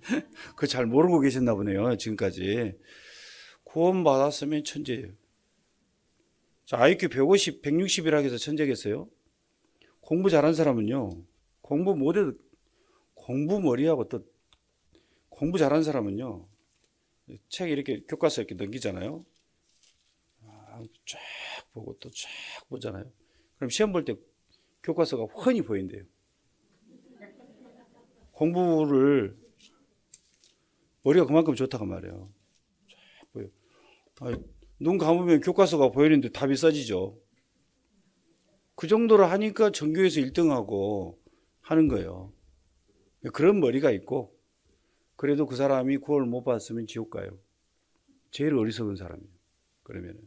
그거 잘 모르고 계셨나 보네요, 지금까지. 구원 받았으면 천재예요. 자, IQ 150, 160이라 해서 천재겠어요? 공부 잘한 사람은요, 공부 못해도 공부 머리하고 또 공부 잘한 사람은요, 책 이렇게 교과서 이렇게 넘기잖아요. 쫙 보고 또 쫙 보잖아요. 그럼 시험 볼 때 교과서가 훤히 보인대요. 공부를 머리가 그만큼 좋다고 말이에요. 쫙 보여. 눈 감으면 교과서가 보이는데 답이 써지죠. 그 정도로 하니까 전교에서 1등하고 하는 거예요. 그런 머리가 있고, 그래도 그 사람이 구원을 못 받았으면 지옥 가요. 제일 어리석은 사람이에요. 그러면은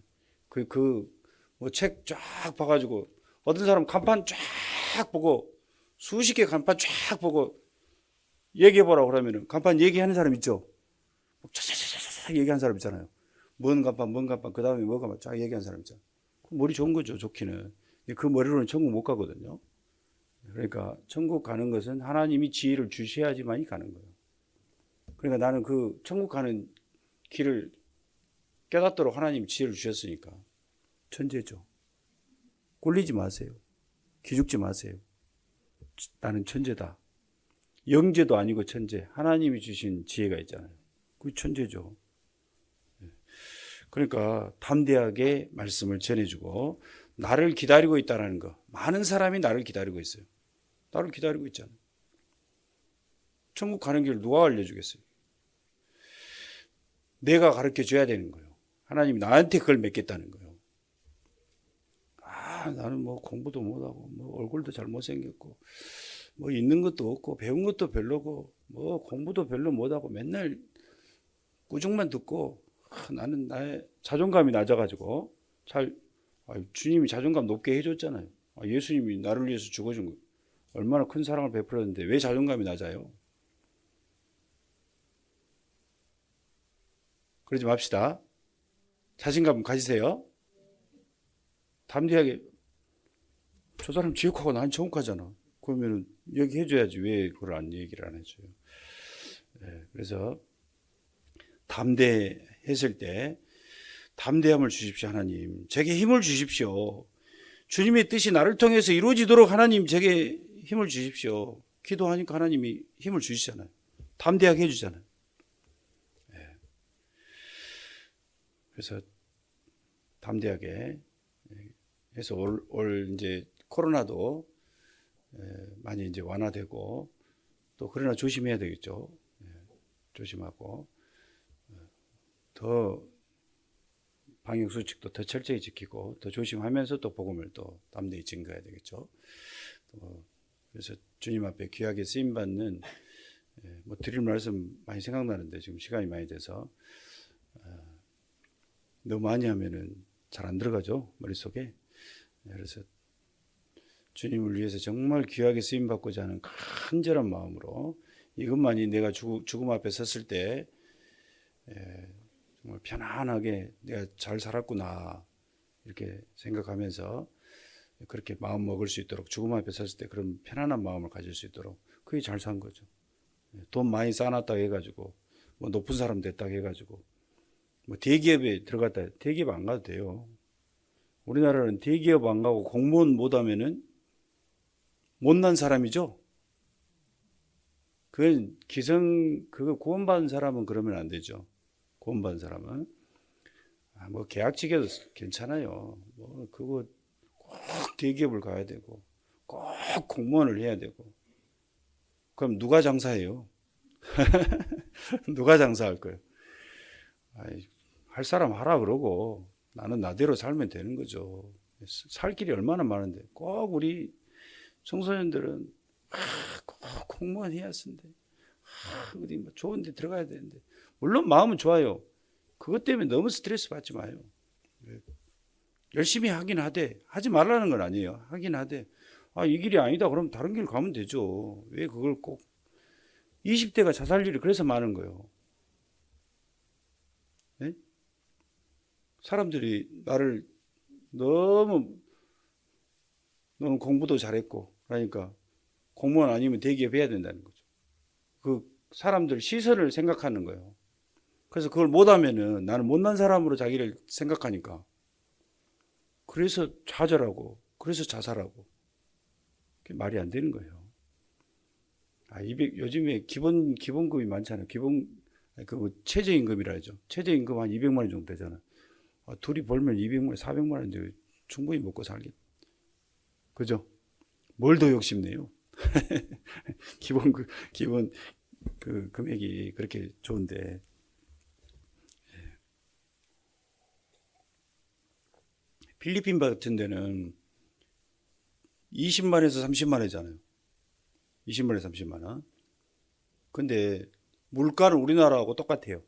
뭐 책 쫙 봐가지고 어떤 사람 간판 쫙 보고 수십 개 간판 쫙 보고 얘기해보라고 그러면은 간판 얘기하는 사람 있죠. 쫙 얘기하는 사람 있잖아요. 뭔 간판 그 다음에 뭔 간판 쫙 얘기하는 사람 있잖아요. 머리 좋은 거죠, 좋기는. 그 머리로는 천국 못 가거든요. 그러니까 천국 가는 것은 하나님이 지혜를 주셔야지만이 가는 거예요. 그러니까 나는 그 천국 가는 길을 깨닫도록 하나님 지혜를 주셨으니까 천재죠. 꼴리지 마세요. 기죽지 마세요. 나는 천재다. 영재도 아니고 천재. 하나님이 주신 지혜가 있잖아요. 그게 천재죠. 그러니까 담대하게 말씀을 전해주고 나를 기다리고 있다는 거. 많은 사람이 나를 기다리고 있어요. 나를 기다리고 있잖아요. 천국 가는 길 누가 알려주겠어요? 내가 가르쳐줘야 되는 거예요. 하나님이 나한테 그걸 맺겠다는 거예요. 나는 뭐 공부도 못하고 뭐 얼굴도 잘 못생겼고 뭐 있는 것도 없고 배운 것도 별로고 뭐 공부도 별로 못하고 맨날 꾸중만 듣고 나는 나의 자존감이 낮아가지고 주님이 자존감 높게 해줬잖아요. 예수님이 나를 위해서 죽어준 거 얼마나 큰 사랑을 베풀었는데 왜 자존감이 낮아요? 그러지 맙시다. 자신감 가지세요. 담대하게 저 사람 지옥하고 난 천국하잖아. 그러면은 얘기해줘야지 왜 그걸 안 얘기를 안 해줘요. 그래서 담대했을 때 담대함을 주십시오. 하나님 제게 힘을 주십시오. 주님의 뜻이 나를 통해서 이루어지도록 하나님 제게 힘을 주십시오. 기도하니까 하나님이 힘을 주시잖아요. 담대하게 해주잖아요. 그래서 담대하게 해서 올 이제 코로나도 많이 이제 완화되고 또 그러나 조심해야 되겠죠. 조심하고 더 방역 수칙도 더 철저히 지키고 더 조심하면서 또 복음을 또 담대히 증거해야 되겠죠. 그래서 주님 앞에 귀하게 쓰임 받는 뭐 드릴 말씀 많이 생각나는데 지금 시간이 많이 돼서 너무 많이 하면은 잘 안 들어가죠, 머릿속에. 그래서 주님을 위해서 정말 귀하게 쓰임 받고자 하는 간절한 마음으로 이것만이 내가 죽음 앞에 섰을 때 정말 편안하게 내가 잘 살았구나 이렇게 생각하면서 그렇게 마음 먹을 수 있도록 죽음 앞에 섰을 때 그런 편안한 마음을 가질 수 있도록 그게 잘 산 거죠. 돈 많이 쌓아놨다고 해가지고 뭐 높은 사람 됐다고 해가지고 뭐 대기업에 들어갔다 대기업 안 가도 돼요. 우리나라는 대기업 안 가고 공무원 못 하면은 못난 사람이죠. 그거 구원받은 사람은 그러면 안 되죠. 구원받은 사람은 뭐 계약직에도 괜찮아요. 뭐 그거 꼭 대기업을 가야 되고 꼭 공무원을 해야 되고 그럼 누가 장사해요? 누가 장사할 거예요? 할 사람 하라 그러고 나는 나대로 살면 되는 거죠. 살 길이 얼마나 많은데 꼭 우리 청소년들은 꼭 공무원 해야 쓴대. 어디 뭐 좋은 데 들어가야 되는데 물론 마음은 좋아요. 그것 때문에 너무 스트레스 받지 마요. 열심히 하긴 하되 하지 말라는 건 아니에요. 하긴 하되 아, 이 길이 아니다. 그럼 다른 길 가면 되죠. 왜 그걸 꼭 20대가 자살률이 그래서 많은 거예요. 네? 사람들이 나를 너무 너는 공부도 잘했고 그러니까 공무원 아니면 대기업 해야 된다는 거죠. 그 사람들 시선을 생각하는 거예요. 그래서 그걸 못하면은 나는 못난 사람으로 자기를 생각하니까 그래서 좌절하고 그래서 자살하고 그게 말이 안 되는 거예요. 아, 요즘에 기본급이 많잖아요. 그 최저임금이라 하죠. 최저임금 한 200만 원 정도 되잖아. 아, 둘이 벌면 200만 원, 400만 원인데 충분히 먹고 살겠. 그죠? 뭘 더 욕심내요? 기본 그 금액이 그렇게 좋은데. 필리핀 같은 데는 20만에서 30만 원이잖아요. 20만에서 30만 원. 근데 물가는 우리나라하고 똑같아요.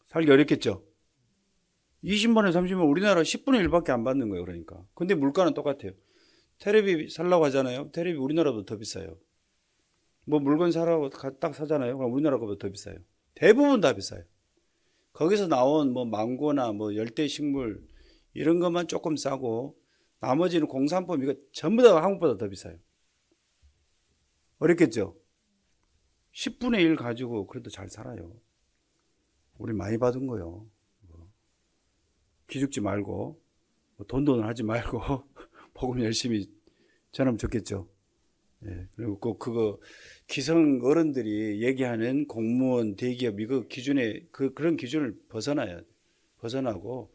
살기 어렵겠죠? 20만 원, 30만 원, 우리나라 10분의 1밖에 안 받는 거예요. 그러니까. 근데 물가는 똑같아요. 테레비 살라고 하잖아요. 테레비 우리나라보다 더 비싸요. 뭐 물건 사라고 딱 사잖아요. 그럼 우리나라 거보다 더 비싸요. 대부분 다 비싸요. 거기서 나온 뭐 망고나 뭐 열대 식물 이런 것만 조금 싸고 나머지는 공산품 이거 전부 다 한국보다 더 비싸요. 어렵겠죠? 10분의 1 가지고 그래도 잘 살아요. 우리 많이 받은 거요. 기죽지 말고 돈돈을 하지 말고 복음 열심히 전하면 좋겠죠. 예, 그리고 꼭 그거 기성 어른들이 얘기하는 공무원 대기업 이거 기준에 그런 기준을 벗어나고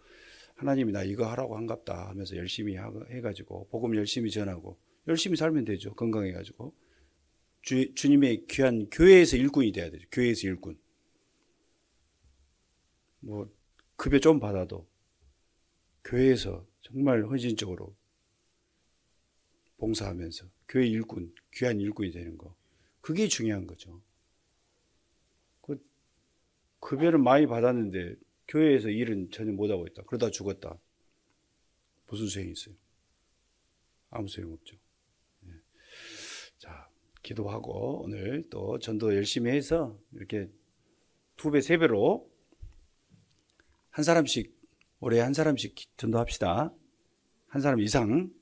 하나님이 나 이거 하라고 한갑다 하면서 열심히 해가지고 복음 열심히 전하고 열심히 살면 되죠. 건강해가지고 주님의 귀한 교회에서 일꾼이 돼야 되죠. 교회에서 일꾼. 뭐 급여 좀 받아도 교회에서 정말 헌신적으로 봉사하면서 교회 일꾼, 귀한 일꾼이 되는 거. 그게 중요한 거죠. 그 급여를 많이 받았는데 교회에서 일은 전혀 못하고 있다. 그러다 죽었다. 무슨 소용이 있어요? 아무 소용없죠. 네. 자, 기도하고 오늘 또 전도 열심히 해서 이렇게 2배, 3배로 한 사람씩 올해 한 사람씩 전도합시다. 한 사람 이상.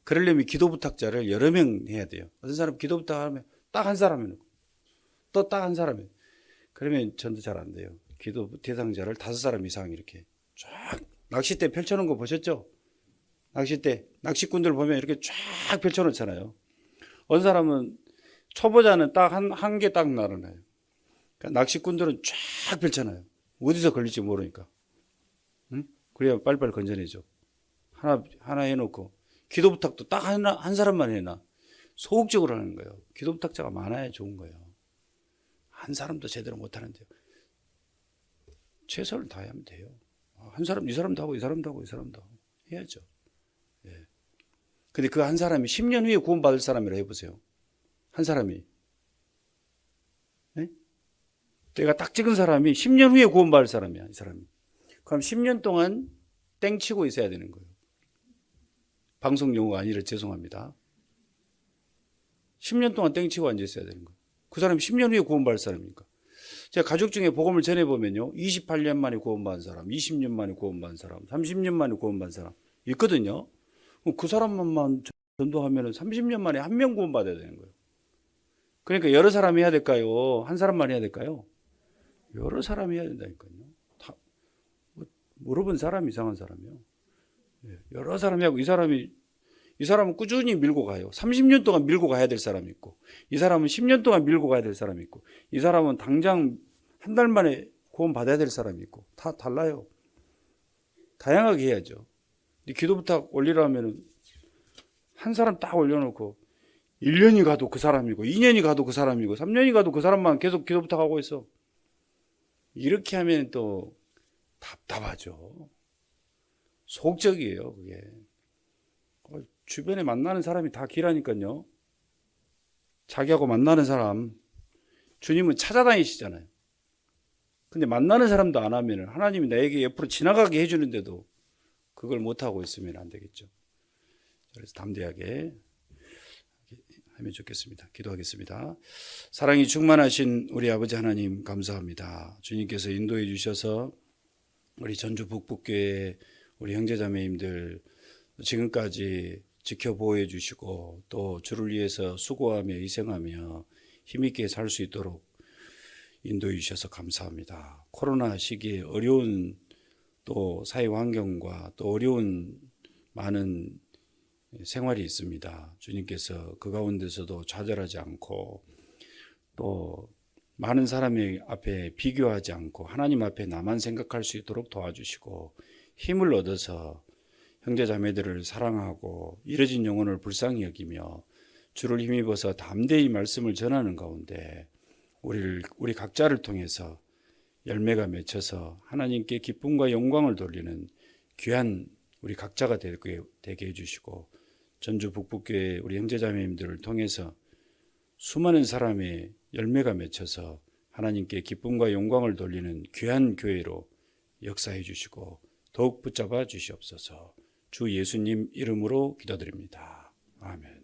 그러려면 기도 부탁자를 여러 명 해야 돼요. 어떤 사람 기도 부탁하면 딱 한 사람이면 또 딱 한 사람이면 그러면 전도 잘 안 돼요. 기도 대상자를 5사람 이상 이렇게 쫙 낚싯대 펼쳐놓은 거 보셨죠? 낚싯대 낚시꾼들 보면 이렇게 쫙 펼쳐놓잖아요. 어떤 사람은 초보자는 딱 한 개 딱 날아나요. 그러니까 낚시꾼들은 쫙 펼쳐놔요. 어디서 걸릴지 모르니까. 응? 그래야 빨리빨리 건져내죠. 하나 해놓고 기도 부탁도 딱 한 사람만 해놔. 소극적으로 하는 거예요. 기도 부탁자가 많아야 좋은 거예요. 한 사람도 제대로 못하는데요. 최선을 다하면 돼요. 한 사람, 이 사람도 하고, 이 사람도 하고, 이 사람도 하고. 해야죠. 예. 근데 그 한 사람이 10년 후에 구원받을 사람이라 해보세요. 한 사람이. 네? 때가 딱 찍은 사람이 10년 후에 구원받을 사람이야, 이 사람이. 그럼 10년 동안 땡치고 있어야 되는 거예요. 방송 용어가 아니라 죄송합니다. 10년 동안 땡치고 앉아 있어야 되는 거예요. 그 사람이 10년 후에 구원받을 사람이니까. 제가 가족 중에 복음을 전해보면요. 28년 만에 구원받은 사람, 20년 만에 구원받은 사람, 30년 만에 구원받은 사람 있거든요. 그 사람만 전도하면 30년 만에 한 명 구원받아야 되는 거예요. 그러니까 여러 사람이 해야 될까요? 한 사람만 해야 될까요? 여러 사람이 해야 된다니까요. 다 물어본 사람이 이상한 사람이요. 여러 사람이 하고 이 사람은 꾸준히 밀고 가요. 30년 동안 밀고 가야 될 사람이 있고 이 사람은 10년 동안 밀고 가야 될 사람이 있고 이 사람은 당장 한 달 만에 구원 받아야 될 사람이 있고 다 달라요. 다양하게 해야죠. 기도 부탁 올리라면 한 사람 딱 올려놓고 1년이 가도 그 사람이고 2년이 가도 그 사람이고 3년이 가도 그 사람만 계속 기도 부탁하고 있어. 이렇게 하면 또 답답하죠. 속적이에요, 그게. 주변에 만나는 사람이 다 기라니까요. 자기하고 만나는 사람, 주님은 찾아다니시잖아요. 근데 만나는 사람도 안 하면 하나님이 나에게 옆으로 지나가게 해주는데도 그걸 못하고 있으면 안 되겠죠. 그래서 담대하게 하면 좋겠습니다. 기도하겠습니다. 사랑이 충만하신 우리 아버지 하나님 감사합니다. 주님께서 인도해 주셔서 우리 전주 북북교회 우리 형제자매님들 지금까지 지켜보호해 주시고 또 주를 위해서 수고하며 희생하며 힘있게 살 수 있도록 인도해 주셔서 감사합니다. 코로나 시기에 어려운 또 사회 환경과 또 어려운 많은 생활이 있습니다. 주님께서 그 가운데서도 좌절하지 않고 또 많은 사람의 앞에 비교하지 않고 하나님 앞에 나만 생각할 수 있도록 도와주시고 힘을 얻어서 형제자매들을 사랑하고 잃어진 영혼을 불쌍히 여기며 주를 힘입어서 담대히 말씀을 전하는 가운데 우리 각자를 통해서 열매가 맺혀서 하나님께 기쁨과 영광을 돌리는 귀한 우리 각자가 되게 해주시고 전주 북북교회 우리 형제자매님들을 통해서 수많은 사람의 열매가 맺혀서 하나님께 기쁨과 영광을 돌리는 귀한 교회로 역사해 주시고 더욱 붙잡아 주시옵소서. 주 예수님 이름으로 기도드립니다. 아멘.